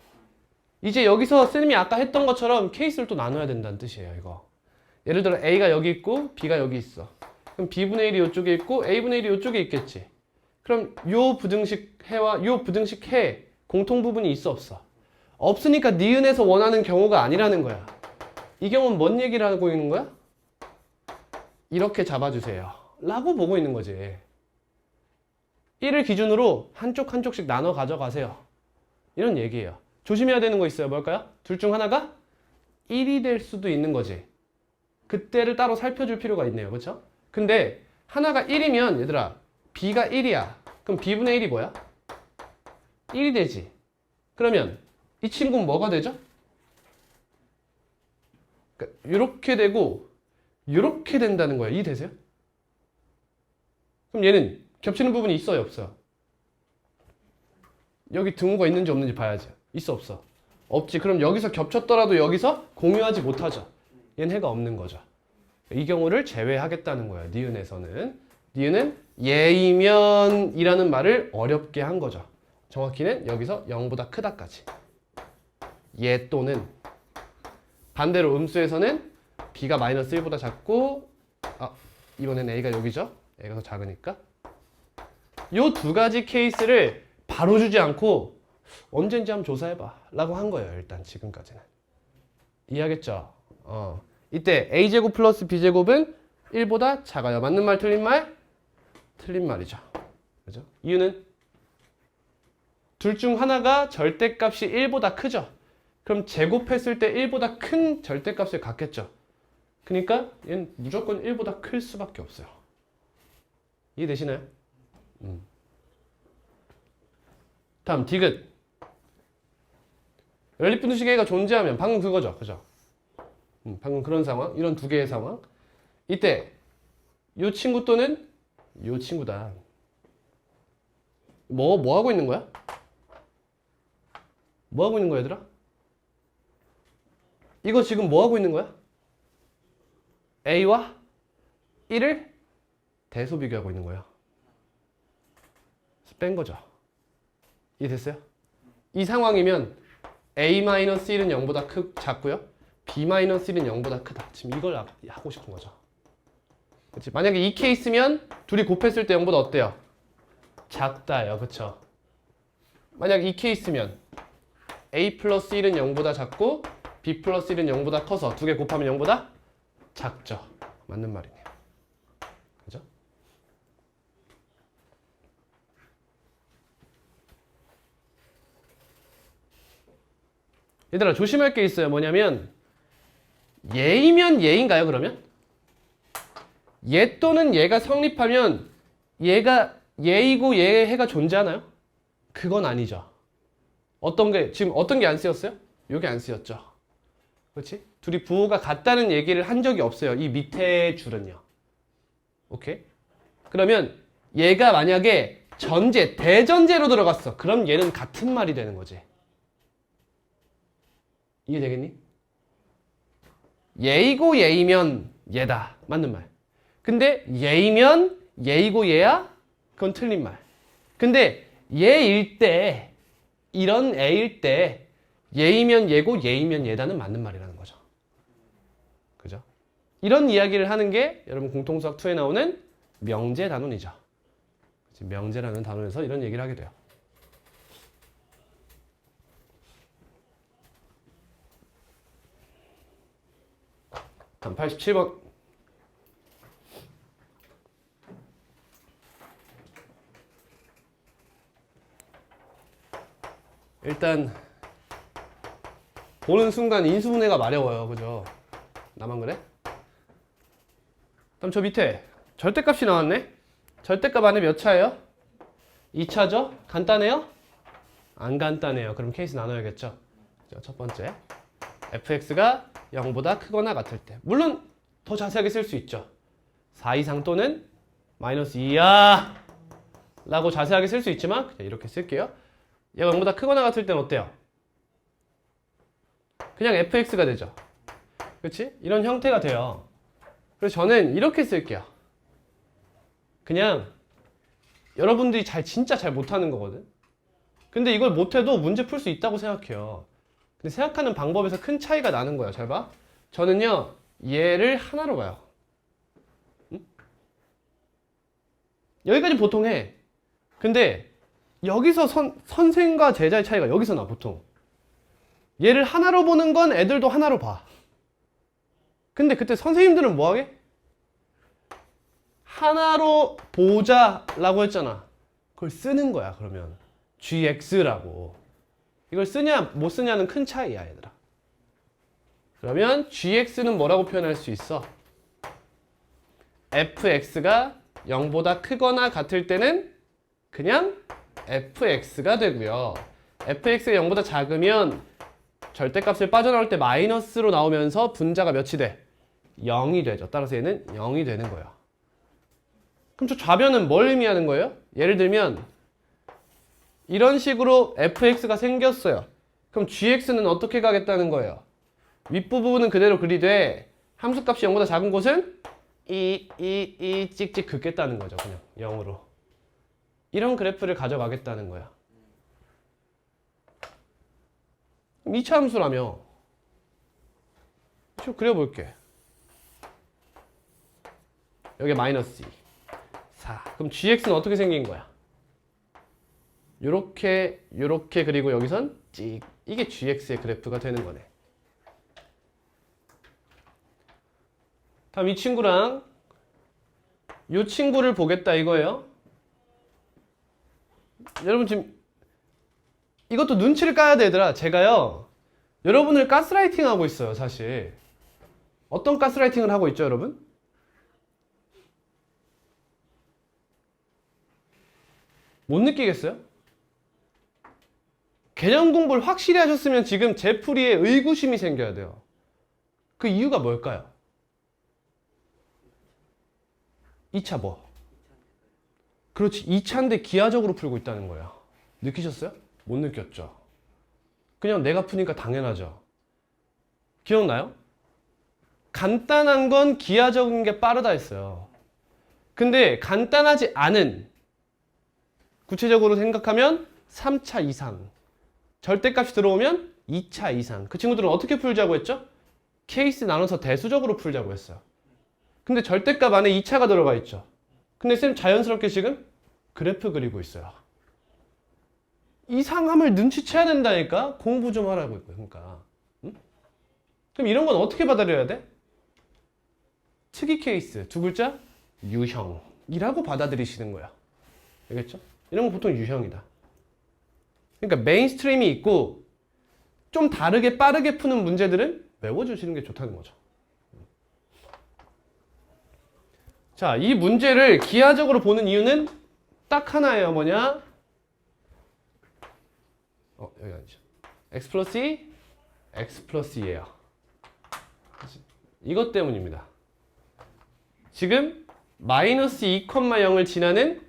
이제 여기서 쌤이 아까 했던 것처럼 케이스를 또 나눠야 된다는 뜻이에요. 이거 예를 들어 A가 여기 있고 B가 여기 있어. 그럼 B분의 1이 이쪽에 있고 A분의 1이 이쪽에 있겠지. 그럼 요 부등식 해와 요 부등식 해 공통 부분이 있어 없어? 없으니까 니은에서 원하는 경우가 아니라는 거야. 이 경우는 뭔 얘기를 하고 있는 거야? 이렇게 잡아주세요 라고 보고 있는 거지. 1을 기준으로 한쪽 한쪽씩 나눠 가져가세요 이런 얘기예요. 조심해야 되는 거 있어요. 뭘까요? 둘 중 하나가 1이 될 수도 있는 거지. 그때를 따로 살펴줄 필요가 있네요. 그렇죠? 근데 하나가 1이면 얘들아 B가 1이야. 그럼 B분의 1이 뭐야? 1이 되지. 그러면 이 친구는 뭐가 되죠? 그러니까 이렇게 되고 이렇게 된다는 거야. 이해되세요? 그럼 얘는 겹치는 부분이 있어요? 없어요? 여기 등호가 있는지 없는지 봐야지. 있어 없어? 없지. 그럼 여기서 겹쳤더라도 여기서 공유하지 못하죠. 얘는 해가 없는 거죠. 이 경우를 제외하겠다는 거예요. 니은에서는. 니은은 예이면 이라는 말을 어렵게 한 거죠. 정확히는 여기서 0보다 크다까지. 예 또는 반대로 음수에서는 B가 마이너스 1보다 작고 이번엔 A가 여기죠. A가 더 작으니까 요 두 가지 케이스를 바로 주지 않고 언젠지 한번 조사해봐 라고 한 거예요. 일단 지금까지는 이해하겠죠? 이때 A제곱 플러스 B제곱은 1보다 작아요. 맞는 말 틀린 말? 틀린 말이죠. 그죠? 이유는 둘 중 하나가 절대값이 1보다 크죠. 그럼 제곱했을 때 1보다 큰 절대값을 갖겠죠. 그러니까 얘는 무조건 1보다 클 수밖에 없어요. 이해되시나요? 다음 디귿. 연립분식 A가 존재하면 방금 그거죠. 그죠? 방금 그런 상황. 이런 두 개의 상황. 이때 이 친구 또는 이 친구다. 뭐 하고 있는 거야? 뭐 하고 있는 거야, 얘들아? 이거 지금 뭐 하고 있는 거야? A와 1을 대소 비교하고 있는 거예요. 그래서 뺀 거죠. 이해됐어요? 이 상황이면 A-1은 0보다 작고요. B-1은 0보다 크다. 지금 이걸 하고 싶은 거죠. 그치? 만약에 이 케이스면 둘이 곱했을 때 0보다 어때요? 작다요. 그쵸? 만약 이 케이스면 A 플러스 1은 0보다 작고 B 플러스 1은 0보다 커서 두 개 곱하면 0보다 작죠. 맞는 말이네요. 그죠? 얘들아 조심할 게 있어요. 뭐냐면 얘이면 얘인가요? 그러면? 얘 또는 얘가 성립하면 얘가 얘이고 얘의 해가 존재하나요? 그건 아니죠. 지금 어떤 게 안 쓰였어요? 요게 안 쓰였죠. 그렇지? 둘이 부호가 같다는 얘기를 한 적이 없어요. 이 밑에 줄은요. 오케이? 그러면 얘가 만약에 대전제로 들어갔어. 그럼 얘는 같은 말이 되는 거지. 이해되겠니? 얘이고 얘이면 얘다. 맞는 말. 근데 얘이면 얘이고 얘야? 그건 틀린 말. 근데 얘일 때, 이런 애일 때 얘이면 얘고 얘이면 얘다는 맞는 말이라는 거죠. 그죠? 이런 이야기를 하는 게 여러분 공통수학 2에 나오는 명제 단원이죠. 명제라는 단원에서 이런 얘기를 하게 돼요. 다음 87번. 일단 보는 순간 인수분해가 마려워요. 그죠? 나만 그래? 그럼 저 밑에 절대값이 나왔네? 절대값 안에 몇 차예요? 2차죠? 간단해요? 안 간단해요. 그럼 케이스 나눠야겠죠? 첫 번째, fx가 0보다 크거나 같을 때. 물론 더 자세하게 쓸 수 있죠. 4 이상 또는 마이너스 2야 라고 자세하게 쓸 수 있지만 그냥 이렇게 쓸게요. 얘가 0보다 크거나 같을 땐 어때요? 그냥 fx가 되죠. 그렇지? 이런 형태가 돼요. 그래서 저는 이렇게 쓸게요. 그냥 여러분들이 진짜 잘 못하는 거거든. 근데 이걸 못해도 문제 풀 수 있다고 생각해요. 근데 생각하는 방법에서 큰 차이가 나는 거예요. 잘 봐. 저는요, 얘를 하나로 봐요. 응? 여기까지 보통 해. 근데 여기서 선생과 제자의 차이가 여기서 나, 보통. 얘를 하나로 보는 건 애들도 하나로 봐. 근데 그때 선생님들은 뭐 하게? 하나로 보자라고 했잖아. 그걸 쓰는 거야, 그러면. gx라고. 이걸 쓰냐, 못 쓰냐는 큰 차이야, 얘들아. 그러면 gx는 뭐라고 표현할 수 있어? fx가 0보다 크거나 같을 때는 그냥 fx가 되고요. fx가 0보다 작으면 절대값을 빠져나올 때 마이너스로 나오면서 분자가 몇이 돼? 0이 되죠. 따라서 얘는 0이 되는 거예요. 그럼 저 좌변은 뭘 의미하는 거예요? 예를 들면 이런 식으로 fx가 생겼어요. 그럼 gx는 어떻게 가겠다는 거예요? 윗부분은 그대로 그리되 함수값이 0보다 작은 곳은 이 찍찍 긋겠다는 거죠. 그냥 0으로. 이런 그래프를 가져가겠다는 거야. 2차 함수라며. 좀 그려볼게. 여기 마이너스 2. 4. 그럼 gx는 어떻게 생긴 거야? 요렇게 그리고 여기선 찍. 이게 gx의 그래프가 되는 거네. 다음 이 친구랑 이 친구를 보겠다 이거예요. 여러분 지금 이것도 눈치를 까야 되더라. 제가요, 여러분을 가스라이팅 하고 있어요, 사실. 어떤 가스라이팅을 하고 있죠, 여러분? 못 느끼겠어요? 개념 공부를 확실히 하셨으면 지금 제 풀이에 의구심이 생겨야 돼요. 그 이유가 뭘까요? 2차 뭐? 그렇지, 2차인데 기하적으로 풀고 있다는 거예요. 느끼셨어요? 못 느꼈죠? 그냥 내가 푸니까 당연하죠. 기억나요? 간단한 건 기하적인 게 빠르다 했어요. 근데 간단하지 않은, 구체적으로 생각하면 3차 이상, 절대값이 들어오면 2차 이상. 그 친구들은 어떻게 풀자고 했죠? 케이스 나눠서 대수적으로 풀자고 했어요. 근데 절대값 안에 2차가 들어가 있죠. 근데 쌤 자연스럽게 지금 그래프 그리고 있어요. 이상함을 눈치채야 된다니까? 공부 좀 하라고. 그러니까. 응? 그럼 이런 건 어떻게 받아들여야 돼? 특이 케이스, 두 글자 유형이라고 받아들이시는 거야. 알겠죠? 이런 건 보통 유형이다. 그러니까 메인스트림이 있고 좀 다르게 빠르게 푸는 문제들은 외워주시는 게 좋다는 거죠. 자, 이 문제를 기하적으로 보는 이유는 딱 하나예요. 뭐냐? 여기 아니죠. x 플러스 2, x 플러스 2예요. 이것 때문입니다. 지금 마이너스 2,0을 지나는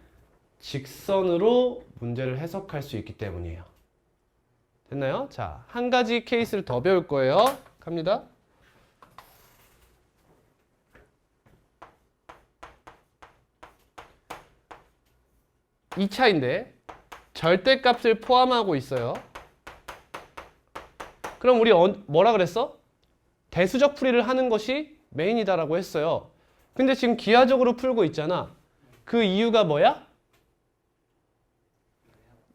직선으로 문제를 해석할 수 있기 때문이에요. 됐나요? 자, 한 가지 케이스를 더 배울 거예요. 갑니다. 이 차인데 절대값을 포함하고 있어요. 그럼 우리 뭐라 그랬어? 대수적 풀이를 하는 것이 메인이다라고 했어요. 근데 지금 기하적으로 풀고 있잖아. 그 이유가 뭐야?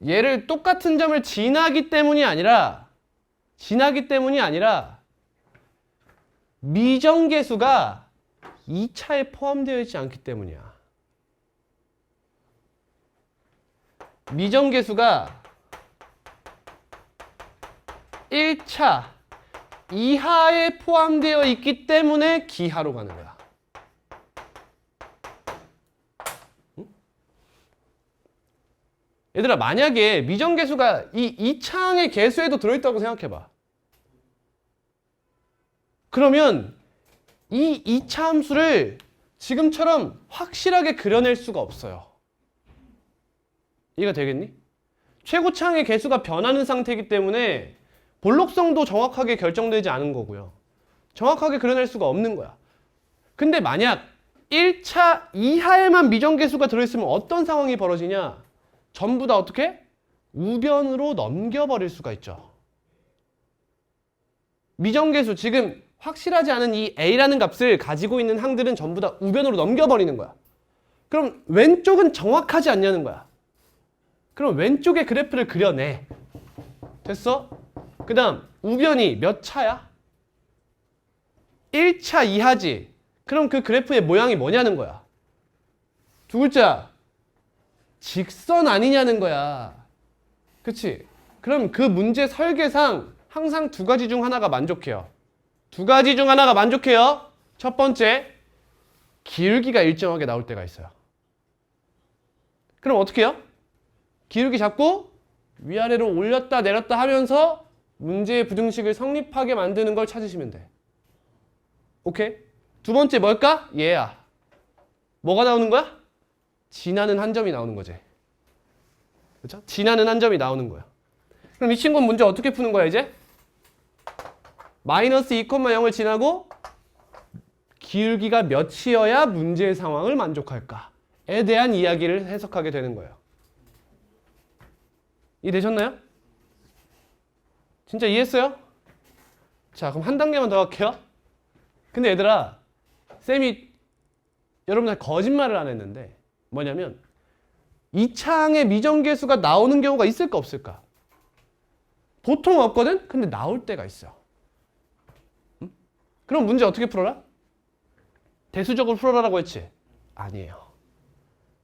얘를 똑같은 점을 지나기 때문이 아니라 미정계수가 2차에 포함되어 있지 않기 때문이야. 미정계수가 1차 이하에 포함되어 있기 때문에 기하로 가는 거야. 얘들아, 만약에 미정계수가 이 2차항의 계수에도 들어있다고 생각해봐. 그러면 이 2차 함수를 지금처럼 확실하게 그려낼 수가 없어요. 이해가 되겠니? 최고차항의 계수가 변하는 상태이기 때문에 볼록성도 정확하게 결정되지 않은 거고요. 정확하게 그려낼 수가 없는 거야. 근데 만약 1차 이하에만 미정계수가 들어있으면 어떤 상황이 벌어지냐? 전부 다 어떻게? 우변으로 넘겨버릴 수가 있죠. 미정계수, 지금 확실하지 않은 이 A라는 값을 가지고 있는 항들은 전부 다 우변으로 넘겨버리는 거야. 그럼 왼쪽은 정확하지 않냐는 거야. 그럼 왼쪽에 그래프를 그려내. 됐어? 그 다음 우변이 몇 차야? 1차 이하지. 그럼 그 그래프의 모양이 뭐냐는 거야. 두 글자, 직선 아니냐는 거야. 그치? 그럼 그 문제 설계상 항상 두 가지 중 하나가 만족해요. 두 가지 중 하나가 만족해요. 첫 번째, 기울기가 일정하게 나올 때가 있어요. 그럼 어떻게 해요? 기울기 잡고 위아래로 올렸다 내렸다 하면서 문제의 부등식을 성립하게 만드는 걸 찾으시면 돼. 오케이? 두 번째 뭘까? 얘야. 뭐가 나오는 거야? 지나는 한 점이 나오는 거지. 그렇죠? 지나는 한 점이 나오는 거야. 그럼 이 친구는 문제 어떻게 푸는 거야 이제? 마이너스 2,0을 지나고 기울기가 몇이어야 문제의 상황을 만족할까에 대한 이야기를 해석하게 되는 거예요. 이해되셨나요? 진짜 이해했어요? 자, 그럼 한 단계만 더 할게요. 근데 얘들아, 쌤이 여러분들 거짓말을 안 했는데 뭐냐면 2차항의 미정계수가 나오는 경우가 있을까 없을까? 보통 없거든? 근데 나올 때가 있어. 응? 그럼 문제 어떻게 풀어라? 대수적으로 풀어라라고 했지? 아니에요.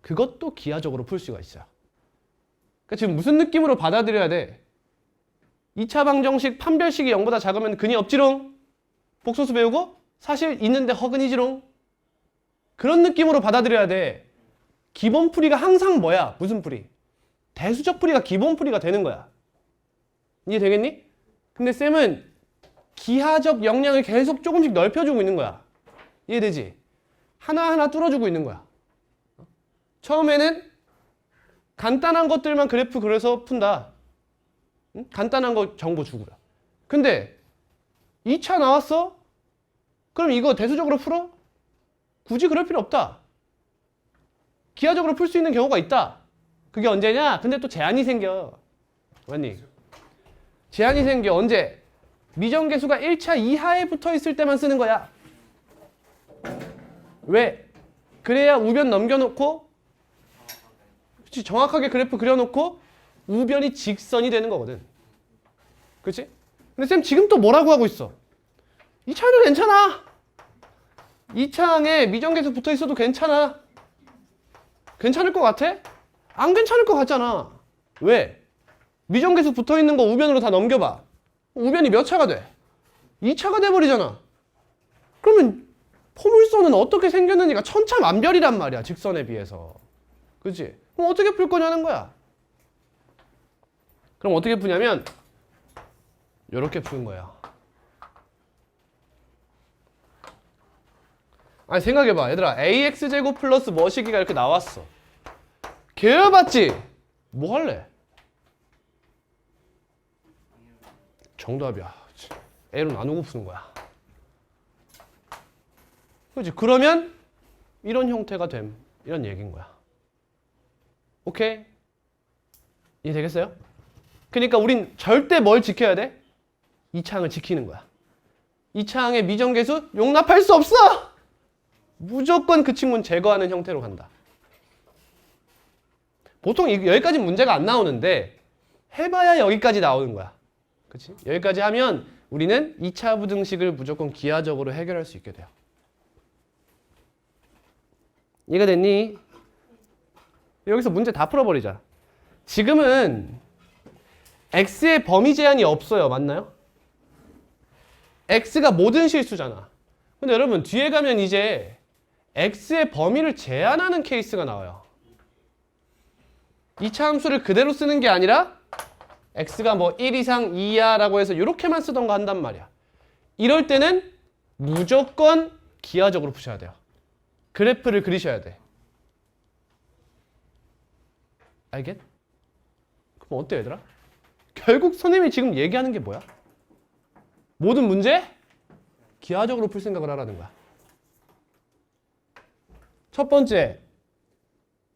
그것도 기하적으로 풀 수가 있어요. 그러니까 지금 무슨 느낌으로 받아들여야 돼? 2차 방정식 판별식이 0보다 작으면 근이 없지롱? 복소수 배우고? 사실 있는데 허근이지롱? 그런 느낌으로 받아들여야 돼. 기본 풀이가 항상 뭐야? 무슨 풀이? 대수적 풀이가 기본 풀이가 되는 거야. 이해되겠니? 근데 쌤은 기하적 역량을 계속 조금씩 넓혀주고 있는 거야. 이해되지? 하나하나 뚫어주고 있는 거야. 처음에는 간단한 것들만 그래프 그려서 푼다. 응? 간단한 거 정보 주고요. 근데 2차 나왔어? 그럼 이거 대수적으로 풀어? 굳이 그럴 필요 없다. 기하적으로 풀 수 있는 경우가 있다. 그게 언제냐? 근데 또 제한이 생겨. 맞니? 제한이 생겨. 언제? 미정계수가 1차 이하에 붙어 있을 때만 쓰는 거야. 왜? 그래야 우변 넘겨놓고 그치? 정확하게 그래프 그려놓고 우변이 직선이 되는 거거든. 그치? 근데 쌤 지금 또 뭐라고 하고 있어? 2차항도 괜찮아. 2차항에 미정계수 붙어 있어도 괜찮아. 괜찮을 것 같아? 안 괜찮을 것 같잖아. 왜? 미정계수 붙어 있는 거 우변으로 다 넘겨봐. 우변이 몇 차가 돼? 2차가 돼버리잖아. 그러면 포물선은 어떻게 생겼느니가 천차만별이란 말이야. 직선에 비해서. 그치? 그럼 어떻게 풀 거냐는 거야. 그럼 어떻게 푸냐면 이렇게 푸는 거야. 아니 생각해봐. 얘들아, ax제곱 플러스 뭐시기가 이렇게 나왔어. 계열받지? 뭐 할래? 정답이야. a로 나누고 푸는 거야. 그렇지? 그러면 이런 형태가 됨. 이런 얘기인 거야. 오케이? 이해되겠어요? 그러니까 우린 절대 뭘 지켜야 돼? 이 차항을 지키는 거야. 이 차항의 미정계수 용납할 수 없어! 무조건 그 친구는 제거하는 형태로 간다. 보통 여기까지 문제가 안 나오는데 해봐야 여기까지 나오는 거야. 그치? 여기까지 하면 우리는 2차 부등식을 무조건 기하적으로 해결할 수 있게 돼요. 이해가 됐니? 여기서 문제 다 풀어버리자. 지금은 x의 범위 제한이 없어요. 맞나요? x가 모든 실수잖아. 근데 여러분 뒤에 가면 이제 x의 범위를 제한하는 케이스가 나와요. 2차 함수를 그대로 쓰는 게 아니라 x가 뭐 1 이상 2야 라고 해서 이렇게만 쓰던가 한단 말이야. 이럴 때는 무조건 기하적으로 푸셔야 돼요. 그래프를 그리셔야 돼. 알겠? 그럼 어때 얘들아? 결국 선생님이 지금 얘기하는 게 뭐야? 모든 문제 기하적으로 풀 생각을 하라는 거야. 첫 번째,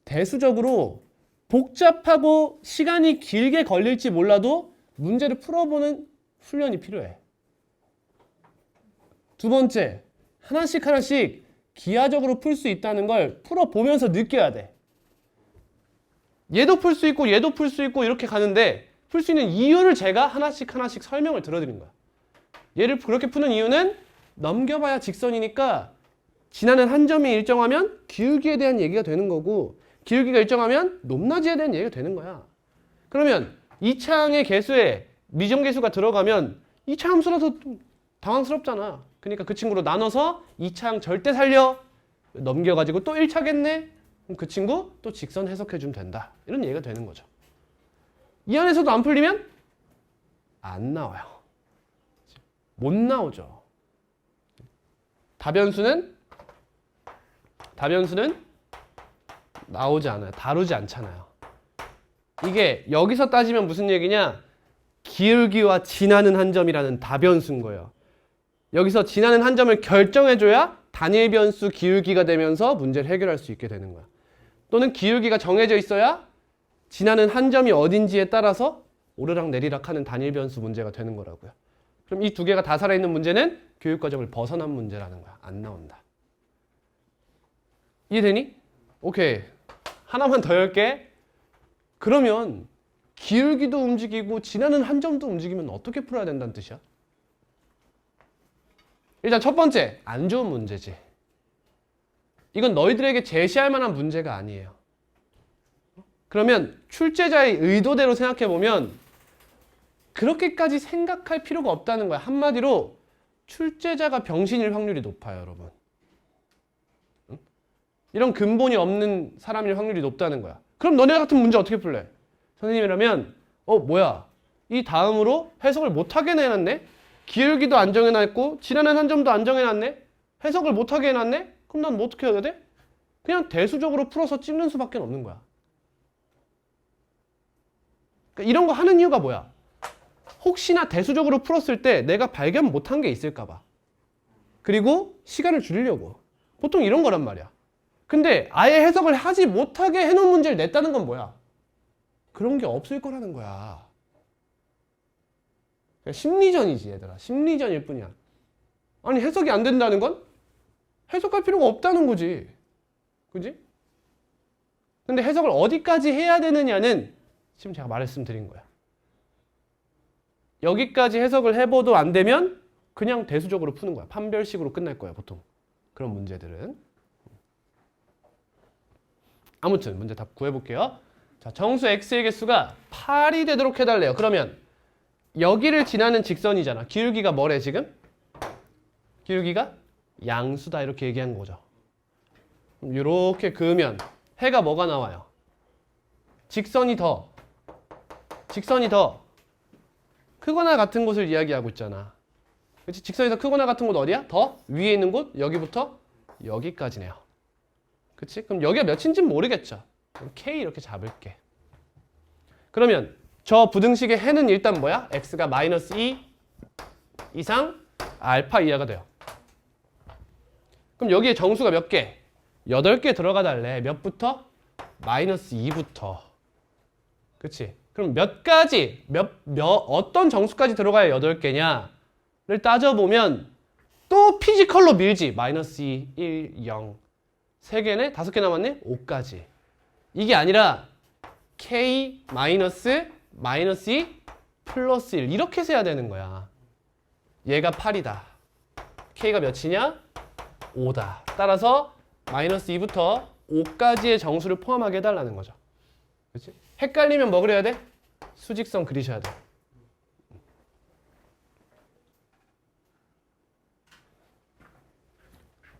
대수적으로 복잡하고 시간이 길게 걸릴지 몰라도 문제를 풀어보는 훈련이 필요해. 두 번째, 하나씩 기하적으로 풀 수 있다는 걸 풀어보면서 느껴야 돼. 얘도 풀 수 있고 얘도 풀 수 있고 이렇게 가는데 풀 수 있는 이유를 제가 하나씩 설명을 들어드린 거야. 얘를 그렇게 푸는 이유는 넘겨봐야 직선이니까 지나는 한 점이 일정하면 기울기에 대한 얘기가 되는 거고 기울기가 일정하면 높낮이에 대한 얘기가 되는 거야. 그러면 2차항의 개수에 미정계수가 들어가면 2차 함수라서 당황스럽잖아. 그러니까 그 친구로 나눠서 2차항 절대 살려 넘겨가지고 또 1차겠네? 그럼 그 친구 또 직선 해석해주면 된다. 이런 얘기가 되는 거죠. 이 안에서도 안 풀리면 안 나와요. 못 나오죠. 다변수는 나오지 않아요. 다루지 않잖아요. 이게 여기서 따지면 무슨 얘기냐? 기울기와 지나는 한 점이라는 다변수인 거예요. 여기서 지나는 한 점을 결정해줘야 단일 변수 기울기가 되면서 문제를 해결할 수 있게 되는 거야. 또는 기울기가 정해져 있어야 지나는 한 점이 어딘지에 따라서 오르락 내리락 하는 단일 변수 문제가 되는 거라고요. 그럼 이 두 개가 다 살아있는 문제는 교육과정을 벗어난 문제라는 거야. 안 나온다. 이해되니? 오케이. 하나만 더 열게. 그러면 기울기도 움직이고 지나는 한 점도 움직이면 어떻게 풀어야 된다는 뜻이야? 일단 첫 번째, 안 좋은 문제지. 이건 너희들에게 제시할 만한 문제가 아니에요. 그러면 출제자의 의도대로 생각해보면 그렇게까지 생각할 필요가 없다는 거야. 한마디로 출제자가 병신일 확률이 높아요, 여러분. 응? 이런 근본이 없는 사람일 확률이 높다는 거야. 그럼 너네 같은 문제 어떻게 풀래? 선생님이라면 뭐야? 이 다음으로 해석을 못하게 해놨네? 기울기도 안 정해놨고 지나는 한 점도 안 정해놨네? 해석을 못하게 해놨네? 그럼 난 뭐 어떻게 해야 돼? 그냥 대수적으로 풀어서 찍는 수밖에 없는 거야. 그러니까 이런 거 하는 이유가 뭐야? 혹시나 대수적으로 풀었을 때 내가 발견 못한 게 있을까 봐. 그리고 시간을 줄이려고. 보통 이런 거란 말이야. 근데 아예 해석을 하지 못하게 해놓은 문제를 냈다는 건 뭐야? 그런 게 없을 거라는 거야. 그러니까 심리전이지, 얘들아. 심리전일 뿐이야. 아니, 해석이 안 된다는 건 해석할 필요가 없다는 거지. 그지? 근데 해석을 어디까지 해야 되느냐는 지금 제가 말씀드린 거야. 여기까지 해석을 해봐도 안 되면 그냥 대수적으로 푸는 거야. 판별식으로 끝날 거야, 보통. 그런 문제들은. 아무튼 문제 답 구해볼게요. 자, 정수 x의 개수가 8이 되도록 해달래요. 그러면 여기를 지나는 직선이잖아. 기울기가 뭐래 지금? 기울기가 양수다 이렇게 얘기한 거죠. 이렇게 그으면 해가 뭐가 나와요? 직선이 더 크거나 같은 곳을 이야기하고 있잖아. 그렇지? 직선이 더 크거나 같은 곳 어디야? 더 위에 있는 곳 여기부터 여기까지네요. 그치? 그럼 여기가 몇인지는 모르겠죠. 그럼 K 이렇게 잡을게. 그러면 저 부등식의 해는 일단 뭐야? X가 마이너스 2 이상 알파 이하가 돼요. 그럼 여기에 정수가 몇 개? 8개 들어가 달래. 몇부터? 마이너스 2부터. 그치? 그럼 몇 가지, 어떤 정수까지 들어가야 8개냐를 따져보면 또 피지컬로 밀지. 마이너스 2, 1, 0. 3개네? 5개 남았네? 5까지. 이게 아니라 K 마이너스 2 플러스 1 이렇게 세야 되는 거야. 얘가 8이다. K가 몇이냐? 5다. 따라서 마이너스 2부터 5까지의 정수를 포함하게 해달라는 거죠. 그렇지? 헷갈리면 뭐 그려야 돼? 수직선 그리셔야 돼.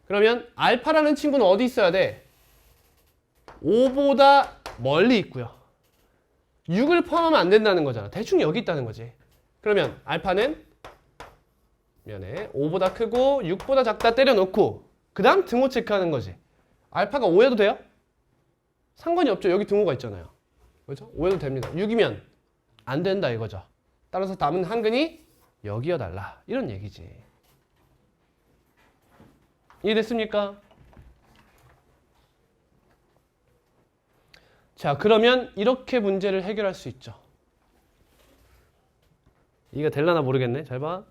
그러면 알파라는 친구는 어디 있어야 돼? 5보다 멀리 있고요. 6을 포함하면 안 된다는 거잖아. 대충 여기 있다는 거지. 그러면 알파는 5보다 크고 6보다 작다 때려놓고 그 다음 등호 체크하는 거지. 알파가 5여도 돼요? 상관이 없죠. 여기 등호가 있잖아요. 그렇죠? 5여도 됩니다. 6이면 안 된다 이거죠. 따라서 남은 한근이 여기여달라. 이런 얘기지. 이해됐습니까? 자, 그러면 이렇게 문제를 해결할 수 있죠. 이게 될라나 모르겠네. 잘 봐.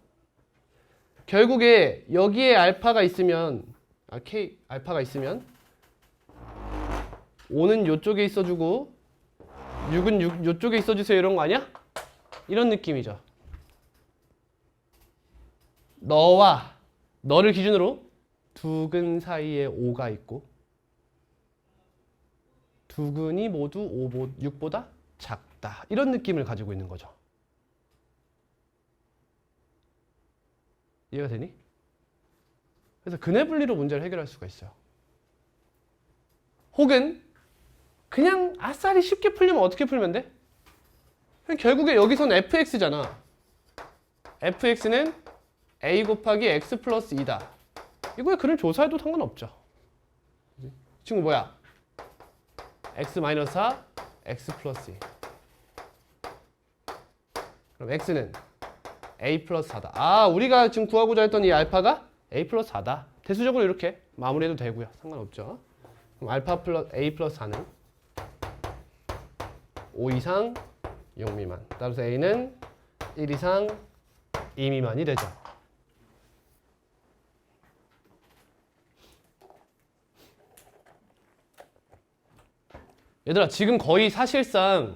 결국에 여기에 알파가 있으면 K 알파가 있으면 5는 요쪽에 있어주고 6은 요쪽에 있어주세요 이런 거 아니야? 이런 느낌이죠. 너를 기준으로 두 근 사이에 5가 있고 두 근이 모두 6보다 작다. 이런 느낌을 가지고 있는 거죠. 이해가 되니? 그래서 근해 분리로 문제를 해결할 수가 있어요. 혹은 그냥 아싸리 쉽게 풀려면 어떻게 풀면 돼? 결국에 여기서는 fx잖아. fx는 a 곱하기 x 플러스 2다. 이거에 근을 조사해도 상관없죠. 이 친구 뭐야? x 마이너스 4, x 플러스 2. 그럼 x는 a 플러스 4다. 아, 우리가 지금 구하고자 했던 이 알파가 a 플러스 4다. 대수적으로 이렇게 마무리해도 되고요. 상관없죠. 그럼 알파 플러스 a 플러스 4는 5 이상 6 미만. 따라서 a는 1 이상 2 미만이 되죠. 얘들아, 지금 거의 사실상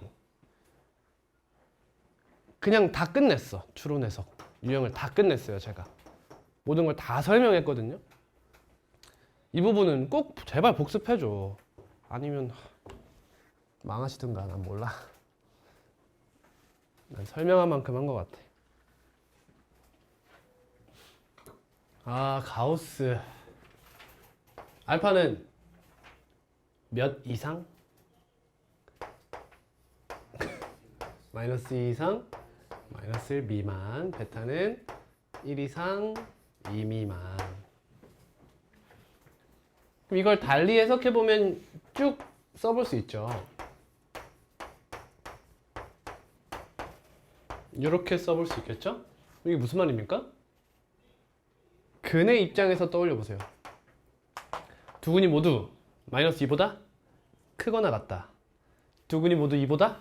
그냥 다 끝냈어. 추론 해석 유형을 다 끝냈어요. 제가 모든 걸 다 설명했거든요. 이 부분은 꼭 제발 복습해줘. 아니면 망하시든가. 난 몰라. 난 설명한 만큼 한 것 같아. 아, 가우스 알파는 몇 이상? 마이너스 2 이상, 마이너스 1 미만. 베타는 1 이상 2 미만. 그럼 이걸 달리 해석해보면 쭉 써볼 수 있죠. 이렇게 써볼 수 있겠죠? 이게 무슨 말입니까? 근의 입장에서 떠올려 보세요. 두 근이 모두 마이너스 2보다 크거나 같다. 두 근이 모두 2보다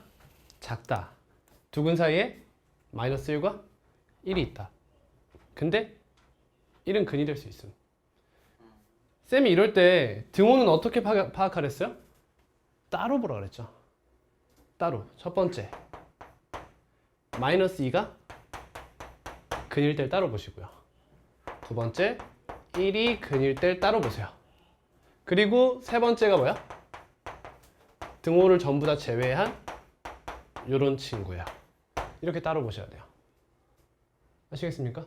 작다. 두 근 사이에 마이너스 1과 1이 있다. 근데 1은 근이 될 수 있음. 쌤이 이럴 때 등호는 어떻게 파악하랬어요? 따로 보라 그랬죠. 따로. 첫 번째 마이너스 2가 근일 때를 따로 보시고요. 두 번째 1이 근일 때를 따로 보세요. 그리고 세 번째가 뭐야? 등호를 전부 다 제외한 요런 친구야. 이렇게 따로 보셔야 돼요. 아시겠습니까?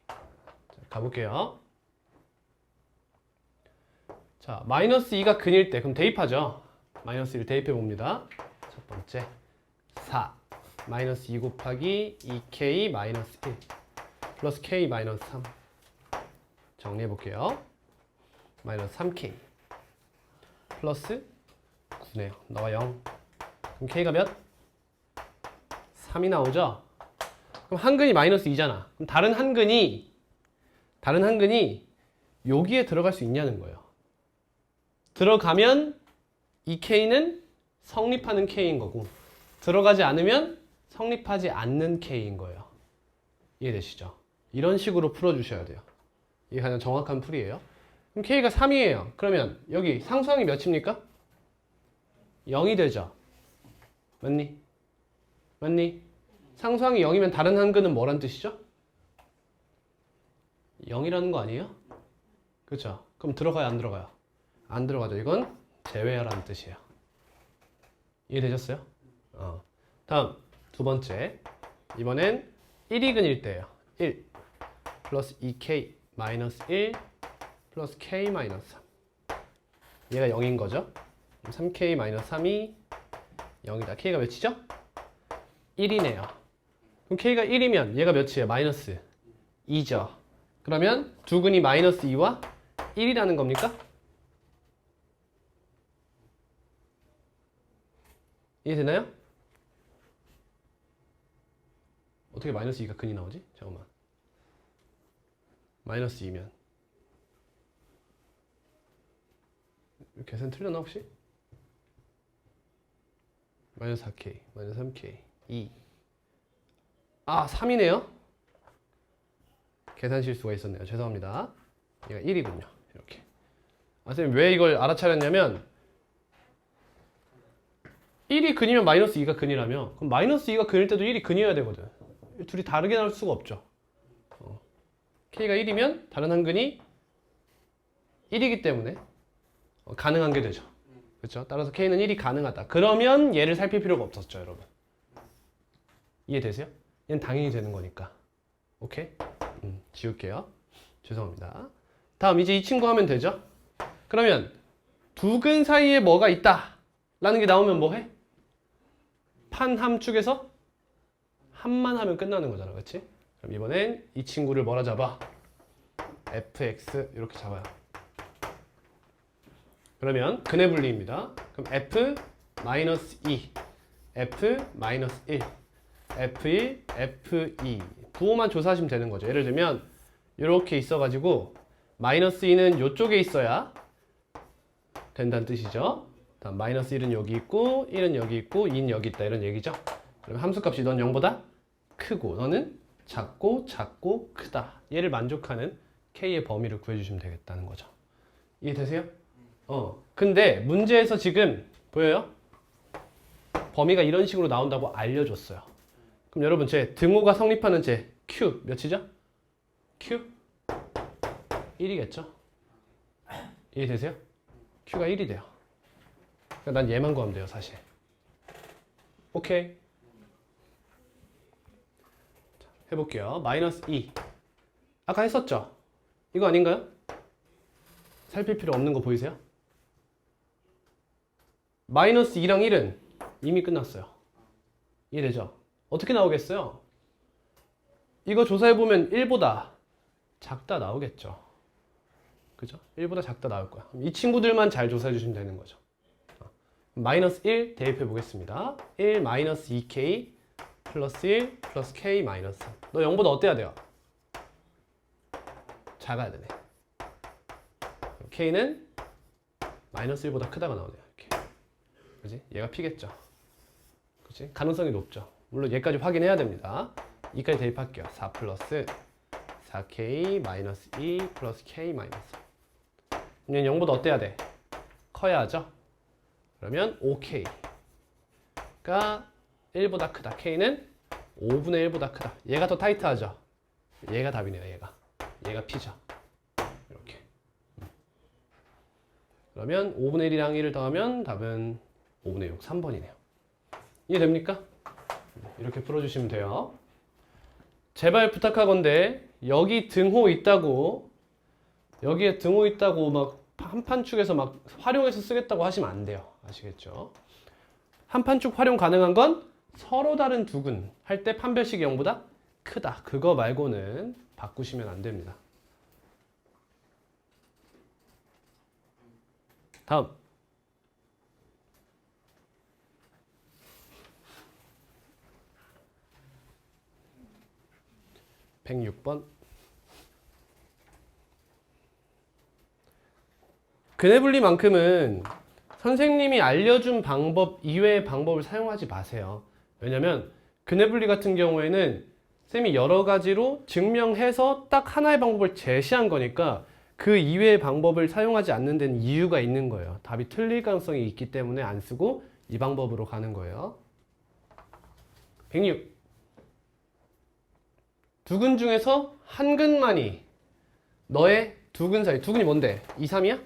자, 가볼게요. 자, 마이너스 2가 근일 때 그럼 대입하죠. 마이너스 1 대입해 봅니다. 첫 번째 4 마이너스 2 곱하기 2k 마이너스 1 플러스 k 마이너스 3 정리해 볼게요. 마이너스 3k 플러스 9네요. 나와 0. 그럼 k가 몇? 3이 나오죠? 그럼 한근이 마이너스 2잖아. 그럼 다른 한근이 여기에 들어갈 수 있냐는 거예요. 들어가면 이 k는 성립하는 k인 거고 들어가지 않으면 성립하지 않는 K인 거예요. 이해되시죠? 이런 식으로 풀어주셔야 돼요. 이게 가장 정확한 풀이에요. 그럼 K가 3이에요. 그러면 여기 상수항이 몇입니까? 0이 되죠? 맞니? 맞니? 상수항이 0이면 다른 한근은 뭐란 뜻이죠? 0이라는 거 아니에요? 그렇죠? 그럼 들어가요, 안 들어가요? 안 들어가죠. 이건 제외하라는 뜻이에요. 이해되셨어요? 다음 두 번째. 이번엔 1이 근일 때예요. 1 플러스 2k 마이너스 1 플러스 k 마이너스 3. 얘가 0인 거죠? 3k 마이너스 3이 0이다. k가 몇이죠? 1이네요. 그럼 k가 1이면 얘가 몇이에요? 마이너스 2죠. 그러면 두 근이 마이너스 2와 1이라는 겁니까? 이해되나요? 어떻게 마이너스 2가 근이 나오지? 잠깐만. 마이너스 2면 계산 틀렸나 혹시? 마이너스 4k, 마이너스 3k, 2. 아, 3이네요? 계산 실수가 있었네요. 죄송합니다. 얘가 1이군요. 이렇게. 아, 선생님 왜 이걸 알아차렸냐면 1이 근이면 마이너스 2가 근이라며 그럼 마이너스 2가 근일 때도 1이 근이어야 되거든. 둘이 다르게 나올 수가 없죠. K가 1이면 다른 한 근이 1이기 때문에 가능한 게 되죠. 그렇죠? 따라서 K는 1이 가능하다. 그러면 얘를 살필 필요가 없었죠, 여러분. 이해되세요? 얘는 당연히 되는 거니까. 오케이? 지울게요. 죄송합니다. 다음 이제 이 친구 하면 되죠? 그러면 두 근 사이에 뭐가 있다 라는 게 나오면 뭐 해? 판함축에서 함만 하면 끝나는 거잖아. 그렇지? 그럼 이번엔 이 친구를 뭐라 잡아? fx 이렇게 잡아요. 그러면 근의 분리입니다. 그럼 f-2, f-1, f1, f2 부호만 조사하시면 되는 거죠. 예를 들면 이렇게 있어가지고 마이너스 2는 이쪽에 있어야 된다는 뜻이죠. 다음 마이너스 1은 여기 있고 1은 여기 있고 2는 여기 있다 이런 얘기죠. 그럼 함수값이 넌 0보다 크고 너는 작고 크다. 얘를 만족하는 K의 범위를 구해주시면 되겠다는 거죠. 이해되세요? 근데 문제에서 지금 보여요? 범위가 이런 식으로 나온다고 알려줬어요. 그럼 여러분 제 등호가 성립하는 제 Q 몇이죠? Q? 1이겠죠? 이해되세요? Q가 1이 돼요. 그러니까 난 얘만 구하면 돼요, 사실. 오케이. 자, 해볼게요. 마이너스 2. 아까 했었죠? 이거 아닌가요? 살필 필요 없는 거 보이세요? 마이너스 2랑 1은 이미 끝났어요. 이해되죠? 어떻게 나오겠어요? 이거 조사해보면 1보다 작다 나오겠죠. 그죠? 1보다 작다 나올 거야. 이 친구들만 잘 조사해 주시면 되는 거죠. 마이너스 1 대입해 보겠습니다. 1 마이너스 2k 플러스 1 플러스 k 마이너스 3. 너 0보다 어때야 돼요? 작아야 되네. k는 마이너스 1보다 크다가 나오네요. 이렇게. 그지? 얘가 p겠죠. 그지? 가능성이 높죠. 물론 얘까지 확인해야 됩니다. 2까지 대입할게요. 4 플러스 4k 마이너스 2 플러스 k 마이너스 3. 얘는 0보다 어때야 돼? 커야 하죠? 그러면 5k가 1보다 크다. k는 5분의 1보다 크다. 얘가 더 타이트하죠? 얘가 답이네요. 얘가 p죠. 이렇게. 그러면 5분의 1이랑 1을 더하면 답은 5분의 6, 3번이네요. 이해됩니까? 이렇게 풀어주시면 돼요. 제발 부탁하건대 여기 등호 있다고 여기에 등호 있다고 막 한판축에서 막 활용해서 쓰겠다고 하시면 안 돼요. 아시겠죠? 한판축 활용 가능한 건 서로 다른 두근 할 때 판별식이 0보다 크다. 그거 말고는 바꾸시면 안 됩니다. 다음. (106번) 근의 분리만큼은 선생님이 알려준 방법 이외의 방법을 사용하지 마세요. 왜냐면 그네블리 같은 경우에는 쌤이 여러 가지로 증명해서 딱 하나의 방법을 제시한 거니까 그 이외의 방법을 사용하지 않는 데는 이유가 있는 거예요. 답이 틀릴 가능성이 있기 때문에 안 쓰고 이 방법으로 가는 거예요. 106. 두근 중에서 한 근만이 너의 두근 사이, 두근이 뭔데? 2, 3이야?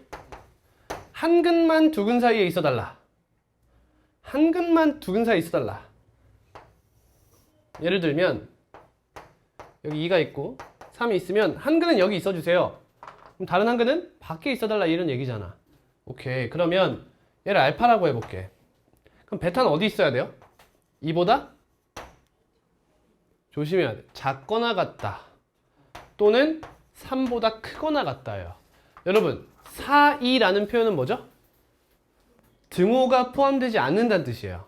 한 근만 두근 사이에 있어달라. 한 근만 두근 사이에 있어달라. 예를 들면 여기 2가 있고 3이 있으면 한 근은 여기 있어주세요. 그럼 다른 한 근은 밖에 있어달라 이런 얘기잖아. 오케이. 그러면 얘를 알파라고 해볼게. 그럼 베타는 어디 있어야 돼요? 2보다 조심해야 돼. 작거나 같다. 또는 3보다 크거나 같다예요. 여러분 4, 2라는 표현은 뭐죠? 등호가 포함되지 않는다는 뜻이에요.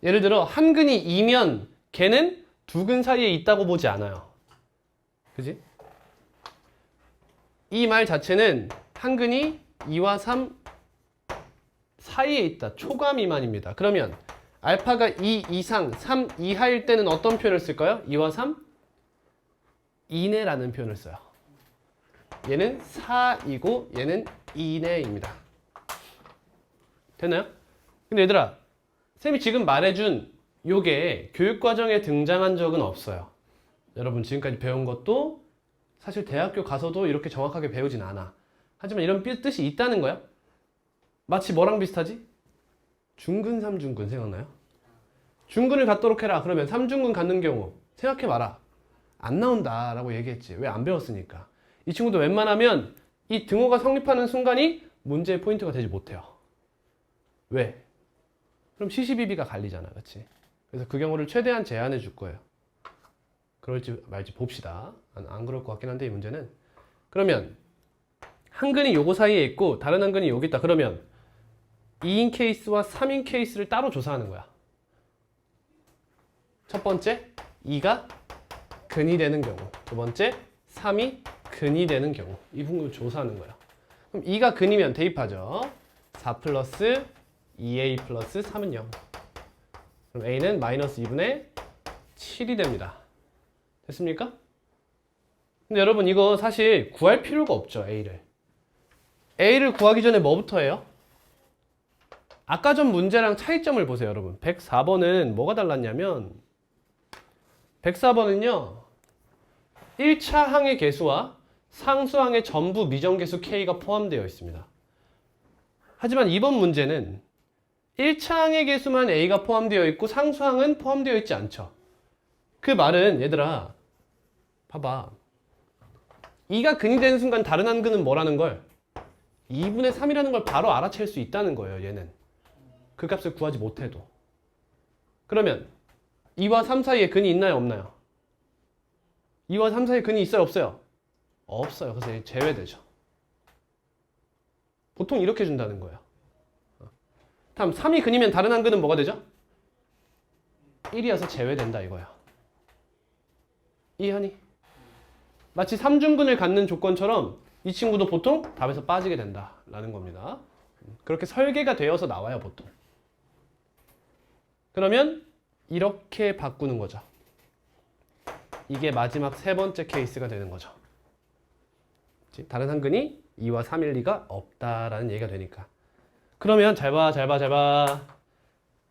예를 들어 한 근이 2면 걔는 두 근 사이에 있다고 보지 않아요. 그지? 이 말 자체는 한 근이 2와 3 사이에 있다. 초과 미만입니다. 그러면 알파가 2 이상 3 이하일 때는 어떤 표현을 쓸까요? 2와 3 이내라는 표현을 써요. 얘는 4이고 얘는 이내입니다. 됐나요? 근데 얘들아, 쌤이 지금 말해준 요게 교육과정에 등장한 적은 없어요. 여러분 지금까지 배운 것도 사실 대학교 가서도 이렇게 정확하게 배우진 않아. 하지만 이런 뜻이 있다는 거야. 마치 뭐랑 비슷하지? 중근, 삼중근 생각나요? 중근을 갖도록 해라. 그러면 삼중근 갖는 경우 생각해봐라. 안 나온다 라고 얘기했지. 왜? 안 배웠으니까. 이 친구도 웬만하면 이 등호가 성립하는 순간이 문제의 포인트가 되지 못해요. 왜? 그럼 시시비비가 갈리잖아. 그렇지? 그래서 그 경우를 최대한 제한해 줄 거예요. 그럴지 말지 봅시다. 안 그럴 것 같긴 한데 이 문제는. 그러면 한 근이 요거 사이에 있고 다른 한 근이 여기 있다. 그러면 2인 케이스와 3인 케이스를 따로 조사하는 거야. 첫 번째 2가 근이 되는 경우, 두 번째 3이 근이 되는 경우 이 부분을 조사하는 거예요. 그럼 2가 근이면 대입하죠. 4 플러스 2a 플러스 3은 0. 그럼 a는 마이너스 2분의 7이 됩니다. 됐습니까? 근데 여러분 이거 사실 구할 필요가 없죠. a를 구하기 전에 뭐부터 해요? 아까 전 문제랑 차이점을 보세요. 여러분 104번은 뭐가 달랐냐면 104번은요 1차 항의 개수와 상수항의 전부 미정계수 k가 포함되어 있습니다. 하지만 이번 문제는 1차 항의 개수만 a가 포함되어 있고 상수항은 포함되어 있지 않죠. 그 말은 얘들아 봐봐. 2가 근이 되는 순간 다른 한 근은 뭐라는 걸 2분의 3이라는 걸 바로 알아챌 수 있다는 거예요. 얘는 그 값을 구하지 못해도. 그러면 2와 3 사이에 근이 있나요? 없나요? 2와 3 사이에 근이 있어요? 없어요? 없어요. 그래서 얘 제외되죠. 보통 이렇게 준다는 거예요. 다음 3이 근이면 다른 한 근은 뭐가 되죠? 1이어서 제외된다 이거야. 이해하니? 마치 3중근을 갖는 조건처럼 이 친구도 보통 답에서 빠지게 된다라는 겁니다. 그렇게 설계가 되어서 나와요 보통. 그러면 이렇게 바꾸는 거죠. 이게 마지막 세 번째 케이스가 되는 거죠. 다른 한 근이 2와 3일 리가 없다라는 얘기가 되니까. 그러면 잘 봐.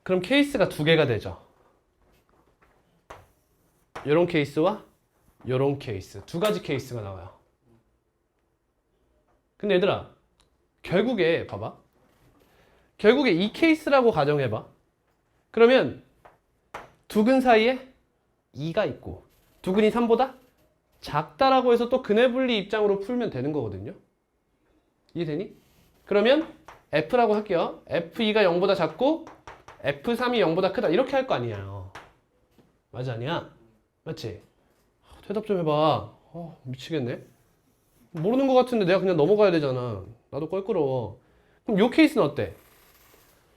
그럼 케이스가 두 개가 되죠. 요런 케이스와 요런 케이스. 두 가지 케이스가 나와요. 근데 얘들아 결국에 봐봐. 결국에 이 케이스라고 가정해봐. 그러면 두 근 사이에 2가 있고 두 근이 3보다 작다라고 해서 또 근의 분리 입장으로 풀면 되는 거거든요. 이해되니? 그러면 F라고 할게요. F2가 0보다 작고 F3이 0보다 크다. 이렇게 할 거 아니에요. 맞아 아니야? 맞지? 대답 좀 해봐. 미치겠네. 모르는 거 같은데 내가 그냥 넘어가야 되잖아. 나도 껄끄러워. 그럼 요 케이스는 어때?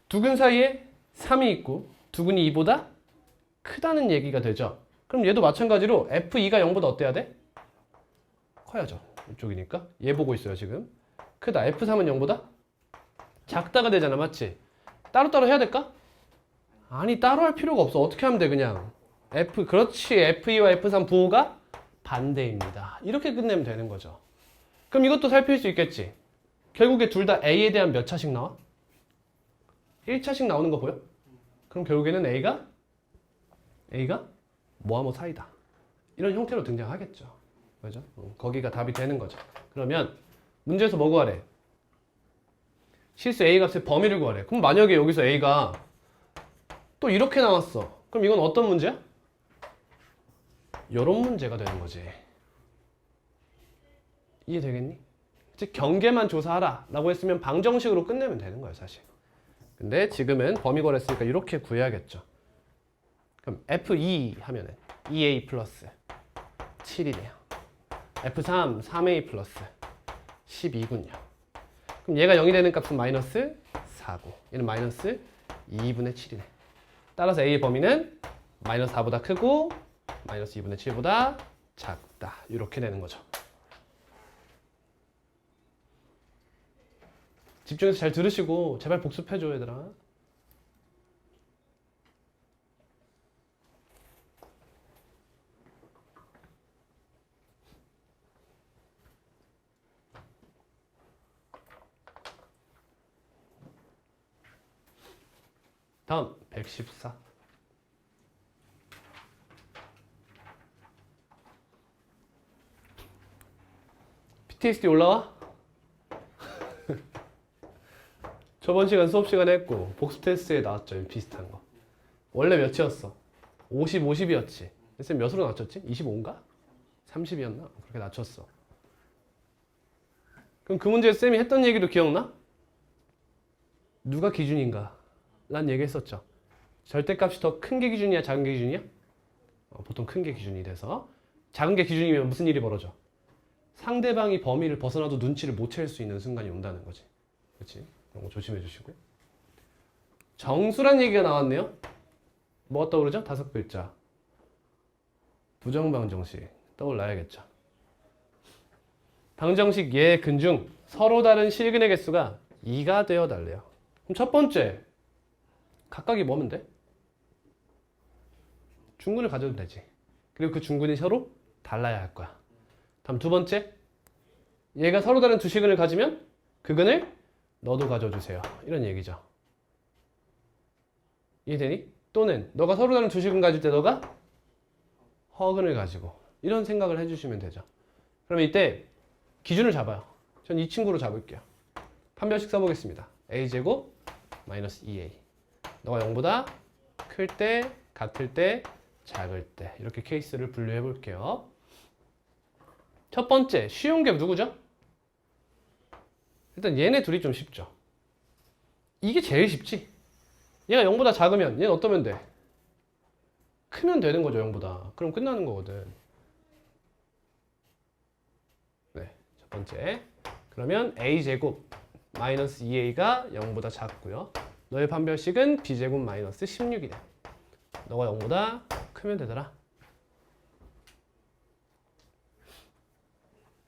두 근 사이에 3이 있고 두 근이 2보다 크다는 얘기가 되죠. 그럼 얘도 마찬가지로 F2가 0보다 어때야 돼? 커야죠. 이쪽이니까. 얘 보고 있어요 지금. 크다. F3은 0보다 작다가 되잖아, 맞지? 따로따로 해야 될까? 아니, 따로 할 필요가 없어. 어떻게 하면 돼, 그냥. 그렇지. F2와 F3 부호가 반대입니다. 이렇게 끝내면 되는 거죠. 그럼 이것도 살필 수 있겠지? 결국에 둘 다 A에 대한 몇 차씩 나와? 1차씩 나오는 거 보여? 그럼 결국에는 A가 뭐하뭐 사이다. 이런 형태로 등장하겠죠. 그죠? 거기가 답이 되는 거죠. 그러면 문제에서 뭐 구하래? 실수 A 값의 범위를 구하래. 그럼 만약에 여기서 A가 또 이렇게 나왔어. 그럼 이건 어떤 문제야? 요런 문제가 되는 거지. 이해되겠니? 즉 경계만 조사하라 라고 했으면 방정식으로 끝내면 되는 거예요, 사실. 근데 지금은 범위 구하랬으니까 이렇게 구해야겠죠. 그럼 F2 하면은 2A 플러스 7이네요. F3 3A 플러스 12군요. 그럼 얘가 0이 되는 값은 마이너스 4고 얘는 마이너스 2분의 7이네. 따라서 A의 범위는 마이너스 4보다 크고 마이너스 2분의 7보다 작다. 이렇게 되는 거죠. 집중해서 잘 들으시고 제발 복습해줘, 얘들아. 다음 114. PTSD 올라와? 저번 시간 수업 시간에 했고 복습 테스트에 나왔죠. 비슷한 거. 원래 몇이었어? 50, 50이었지. 쌤 몇으로 낮췄지? 25인가? 30이었나? 그렇게 낮췄어. 그럼 그 문제 쌤이 했던 얘기도 기억나? 누가 기준인가? 란 얘기 했었죠. 절대값이 더 큰 게 기준이야? 작은 게 기준이야? 보통 큰 게 기준이 돼서 작은 게 기준이면 무슨 일이 벌어져? 상대방이 범위를 벗어나도 눈치를 못 챌 수 있는 순간이 온다는 거지. 그렇지? 이런 거 조심해 주시고요. 정수란 얘기가 나왔네요. 뭐가 떠오르죠? 5글자. 부정방정식 떠올라야겠죠. 방정식 예, 근중 서로 다른 실근의 개수가 2가 되어 달래요. 그럼 첫 번째 각각이 뭐면 돼? 중근을 가져도 되지. 그리고 그 중근이 서로 달라야 할 거야. 다음 두 번째, 얘가 서로 다른 두 실근을 가지면 그 근을 너도 가져주세요. 이런 얘기죠. 이해되니? 또는 너가 서로 다른 두 실근 가질 때 너가 허근을 가지고 이런 생각을 해주시면 되죠. 그러면 이때 기준을 잡아요. 전 이 친구로 잡을게요. 판별식 써보겠습니다. a제곱 마이너스 2a. 너가 0보다 클 때, 같을 때, 작을 때 이렇게 케이스를 분류해 볼게요. 첫 번째 쉬운 게 누구죠? 일단 얘네 둘이 좀 쉽죠. 이게 제일 쉽지. 얘가 0보다 작으면 얘는 어떠면 돼? 크면 되는 거죠. 0보다. 그럼 끝나는 거거든. 네, 첫 번째. 그러면 a제곱 마이너스 2a가 0보다 작고요. 너의 판별식은 b제곱 마이너스 16이래. 너가 0보다 크면 되더라.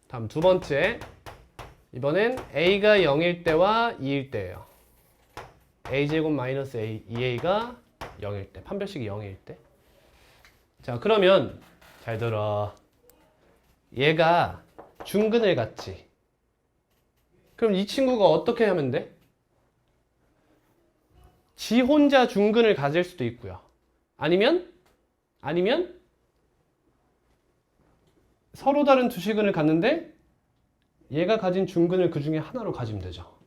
다음 두 번째. 이번엔 a가 0일 때와 2일 때예요. a제곱 마이너스 2a가 0일 때. 판별식이 0일 때. 자, 그러면 잘 들어. 얘가 중근을 갖지. 그럼 이 친구가 어떻게 하면 돼? 지 혼자 중근을 가질 수도 있고요. 아니면 서로 다른 두 실근을 갖는데 얘가 가진 중근을 그 중에 하나로 가지면 되죠.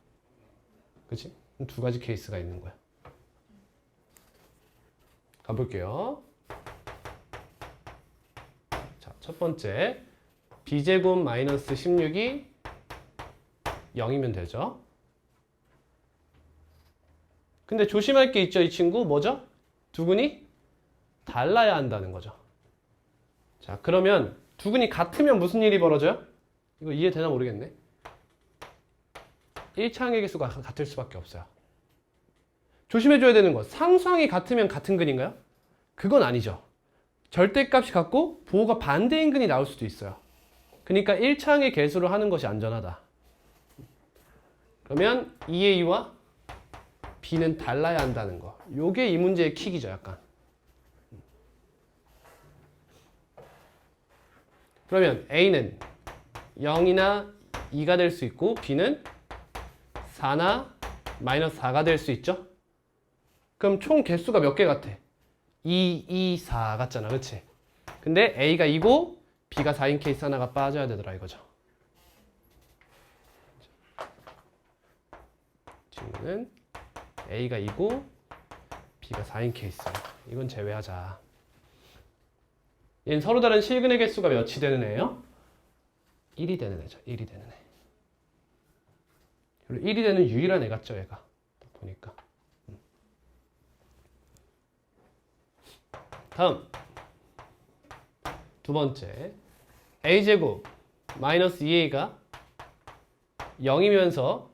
그치? 두 가지 케이스가 있는 거야. 가볼게요. 자, 첫 번째 b제곱 마이너스 16이 0이면 되죠. 근데 조심할 게 있죠. 이 친구 뭐죠? 두 근이 달라야 한다는 거죠. 자, 그러면 두 근이 같으면 무슨 일이 벌어져요? 이거 이해되나 모르겠네. 1차항의 개수가 같을 수밖에 없어요. 조심해줘야 되는 거. 상수항이 같으면 같은 근인가요? 그건 아니죠. 절대값이 같고 부호가 반대인 근이 나올 수도 있어요. 그러니까 1차항의 개수를 하는 것이 안전하다. 그러면 2a와 B는 달라야 한다는 거. 요게 이 문제의 킥이죠, 약간. 그러면 A는 0이나 2가 될 수 있고 B는 4나 마이너스 4가 될 수 있죠? 그럼 총 개수가 몇 개 같아? 2, 2, 4 같잖아, 그치? 근데 A가 2고 B가 4인 케이스 하나가 빠져야 되더라 이거죠. 질문은 A가 2고 B가 4인 케이스. 이건 제외하자. 얘는 서로 다른 실근의 개수가 몇이 되는 애예요? 1이 되는 애죠. 1이 되는 애. 그리고 1이 되는 유일한 애 같죠, 얘가. 보니까. 다음. 두 번째. a제곱 마이너스 2a가 0이면서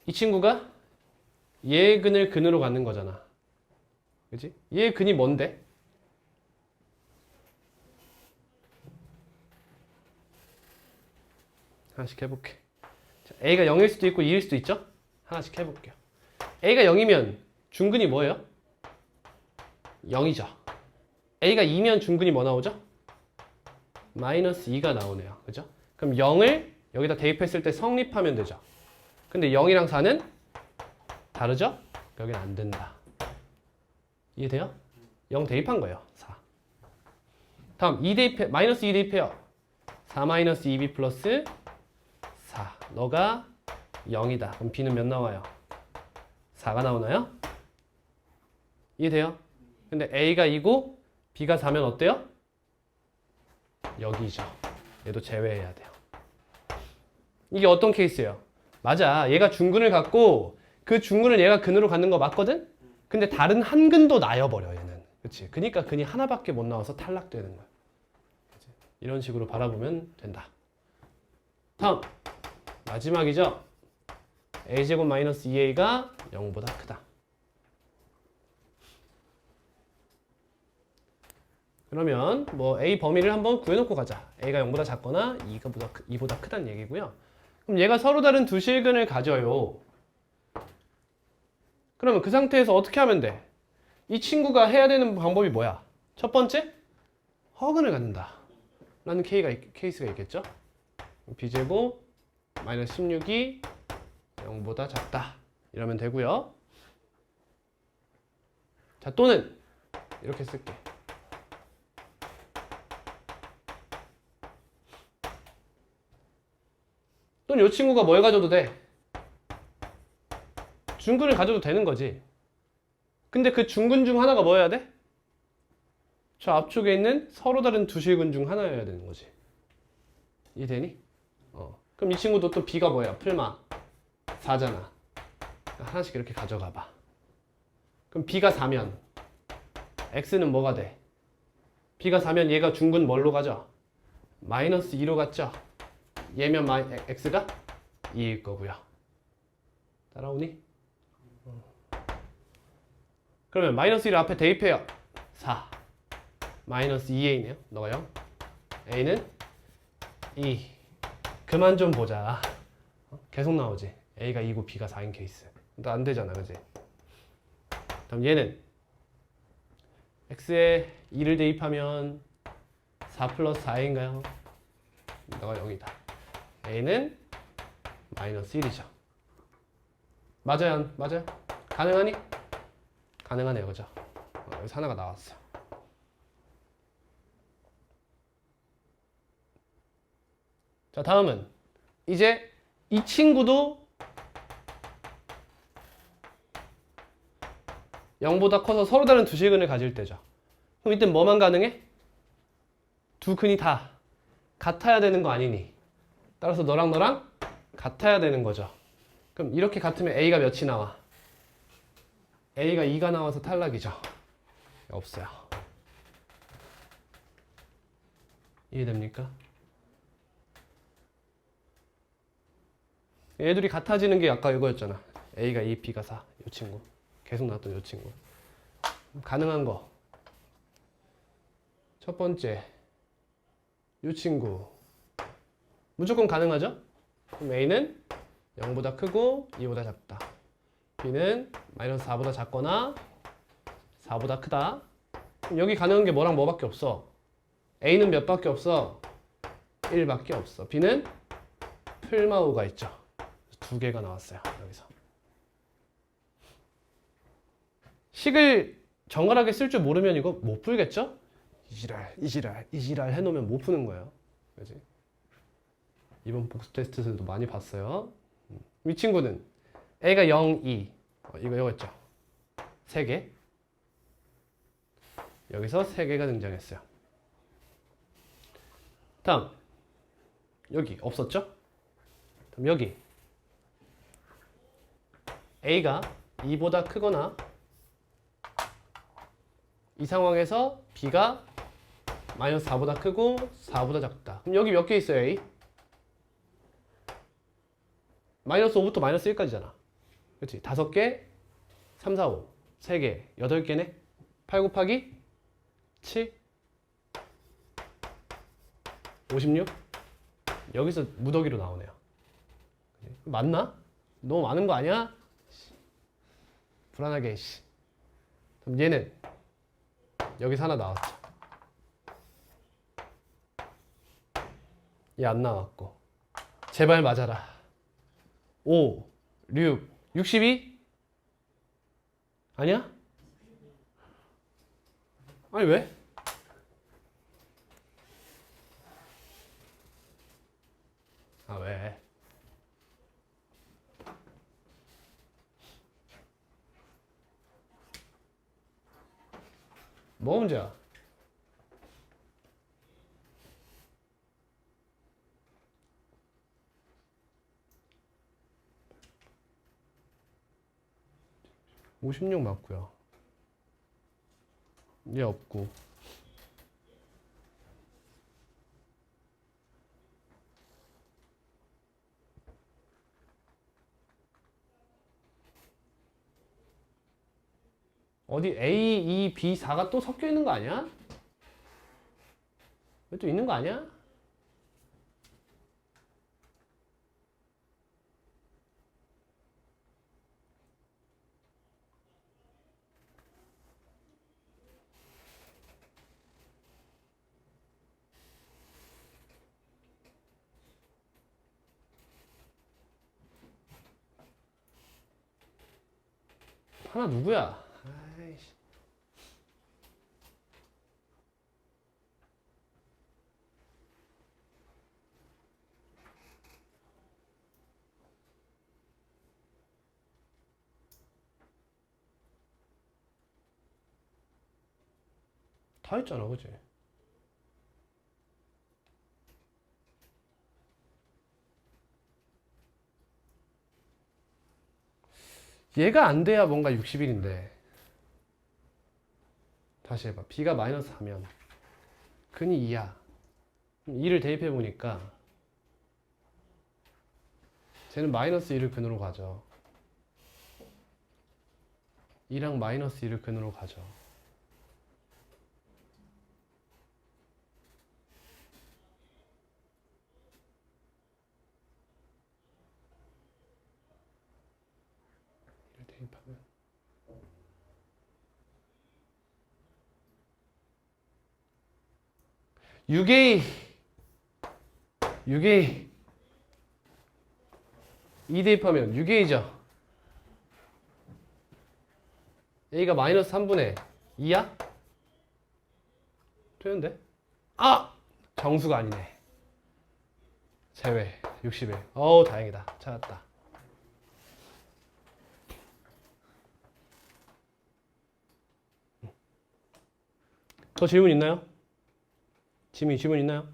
이 친구가 얘의 근을 근으로 갖는 거잖아. 그치? 얘의 근이 뭔데? 하나씩 해볼게. 자, A가 0일 수도 있고 2일 수도 있죠? 하나씩 해볼게요. A가 0이면 중근이 뭐예요? 0이죠. A가 2면 중근이 뭐 나오죠? 마이너스 2가 나오네요. 그죠? 그럼 0을 여기다 대입했을 때 성립하면 되죠. 근데 0이랑 4는 다르죠? 여기는 안 된다. 이해돼요? 0 대입한 거예요. 4. 다음 2 대입해, 마이너스 2 대입해요. 4 마이너스 2b 플러스 4. 너가 0이다. 그럼 b는 몇 나와요? 4가 나오나요? 이해돼요? 근데 a가 2고 b가 4면 어때요? 여기죠. 얘도 제외해야 돼요. 이게 어떤 케이스예요? 맞아. 얘가 중근을 갖고 그 중근을 얘가 근으로 갖는 거 맞거든? 근데 다른 한 근도 나여버려 얘는. 그치? 그러니까 근이 하나밖에 못 나와서 탈락되는 거야. 그치? 이런 식으로 바라보면 된다. 다음 마지막이죠. a제곱 마이너스 2a가 0보다 크다. 그러면 뭐 a 범위를 한번 구해놓고 가자. a가 0보다 작거나 2보다 크다는 얘기고요. 그럼 얘가 서로 다른 두 실근을 가져요. 그러면 그 상태에서 어떻게 하면 돼? 이 친구가 해야 되는 방법이 뭐야? 첫 번째, 허근을 갖는다 라는 케이스가 있겠죠? b제곱 마이너스 16이 0보다 작다 이러면 되고요. 자, 또는 이렇게 쓸게. 또는 이 친구가 뭘 가져도 돼? 중근을 가져도 되는 거지. 근데 그 중근 중 하나가 뭐여야 돼? 저 앞쪽에 있는 서로 다른 두 실근 중 하나여야 되는 거지. 이해되니? 그럼 이 친구도 또 b가 뭐야? 풀마 4잖아. 하나씩 이렇게 가져가 봐. 그럼 b가 4면 x는 뭐가 돼? b가 4면 얘가 중근 뭘로 가죠? 마이너스 2로 갔죠? 얘면 x가 2일 거고요. 따라오니? 그러면 마이너스 1을 앞에 대입해요. 4 마이너스 2a네요. 너가 0. a는 2. 그만 좀 보자. 계속 나오지. a가 2고 b가 4인 케이스. 또 안 되잖아, 그지? 그럼 얘는 x에 2를 대입하면 4 플러스 4인가요? 너가 0이다. a는 마이너스 1이죠. 맞아요? 맞아요? 가능하니? 가능하네요. 그죠? 여기서 하나가 나왔어. 자, 다음은 이제 이 친구도 0보다 커서 서로 다른 두 실근을 가질 때죠. 그럼 이때 뭐만 가능해? 두 근이 다 같아야 되는 거 아니니? 따라서 너랑 너랑 같아야 되는 거죠. 그럼 이렇게 같으면 a가 몇이 나와? a가 2가 나와서 탈락이죠. 없어요. 이해됩니까? 얘들이 같아지는 게 아까 이거였잖아. a가 2, b가 4. 이 친구. 계속 나왔던 이 친구. 가능한 거. 첫 번째. 이 친구. 무조건 가능하죠? 그럼 a는 0보다 크고 2보다 작다. b는 마이너스 4보다 작거나 4보다 크다. 그럼 여기 가능한 게 뭐랑 뭐밖에 없어? a는 몇 밖에 없어? 1밖에 없어. b는 풀마우가 있죠. 두 개가 나왔어요. 여기서. 식을 정갈하게 쓸 줄 모르면 이거 못 풀겠죠? 이지랄 해놓으면 못 푸는 거예요. 그지? 이번 복습 테스트에서도 많이 봤어요. 이 친구는 a가 0, 2 이거 있죠? 3개. 여기서 3개가 등장했어요. 다음 여기 없었죠? 그럼 여기 a가 2보다 크거나 이 상황에서 b가 마이너스 4보다 크고 4보다 작다. 그럼 여기 몇 개 있어요, a? 마이너스 5부터 마이너스 1까지잖아. 그렇지? 5개, 3, 4, 5, 3개, 8개네? 8 곱하기 7, 56? 여기서 무더기로 나오네요. 맞나? 너무 많은 거 아니야? 불안하게. 그럼 얘는 여기서 하나 나왔죠. 얘 안 나왔고. 제발 맞아라. 5, 6, 62? 아니야? 아니 왜? 아 왜? 뭐가 문제야? (56) 맞고요. 얘 없고. 어디 A, E, B, 4가 또 섞여 있는 거 아니야? 왜 또 있는 거 아니야? 하나 누구야? 아이씨. 다 했잖아, 그치? 얘가 안 돼야 뭔가 60일인데. 다시 해봐. b가 마이너스 4면 근이 2야. 2를 대입해 보니까 쟤는 마이너스 2를 근으로 가죠. 2랑 마이너스 2를 근으로 가죠. 대입하면 6A 6A 2 대입하면 6A죠. A가 마이너스 3분의 2야? 되는데? 아! 정수가 아니네. 제외 60에. 어우 다행이다. 찾았다. 더 질문 있나요? 지민이 질문 있나요?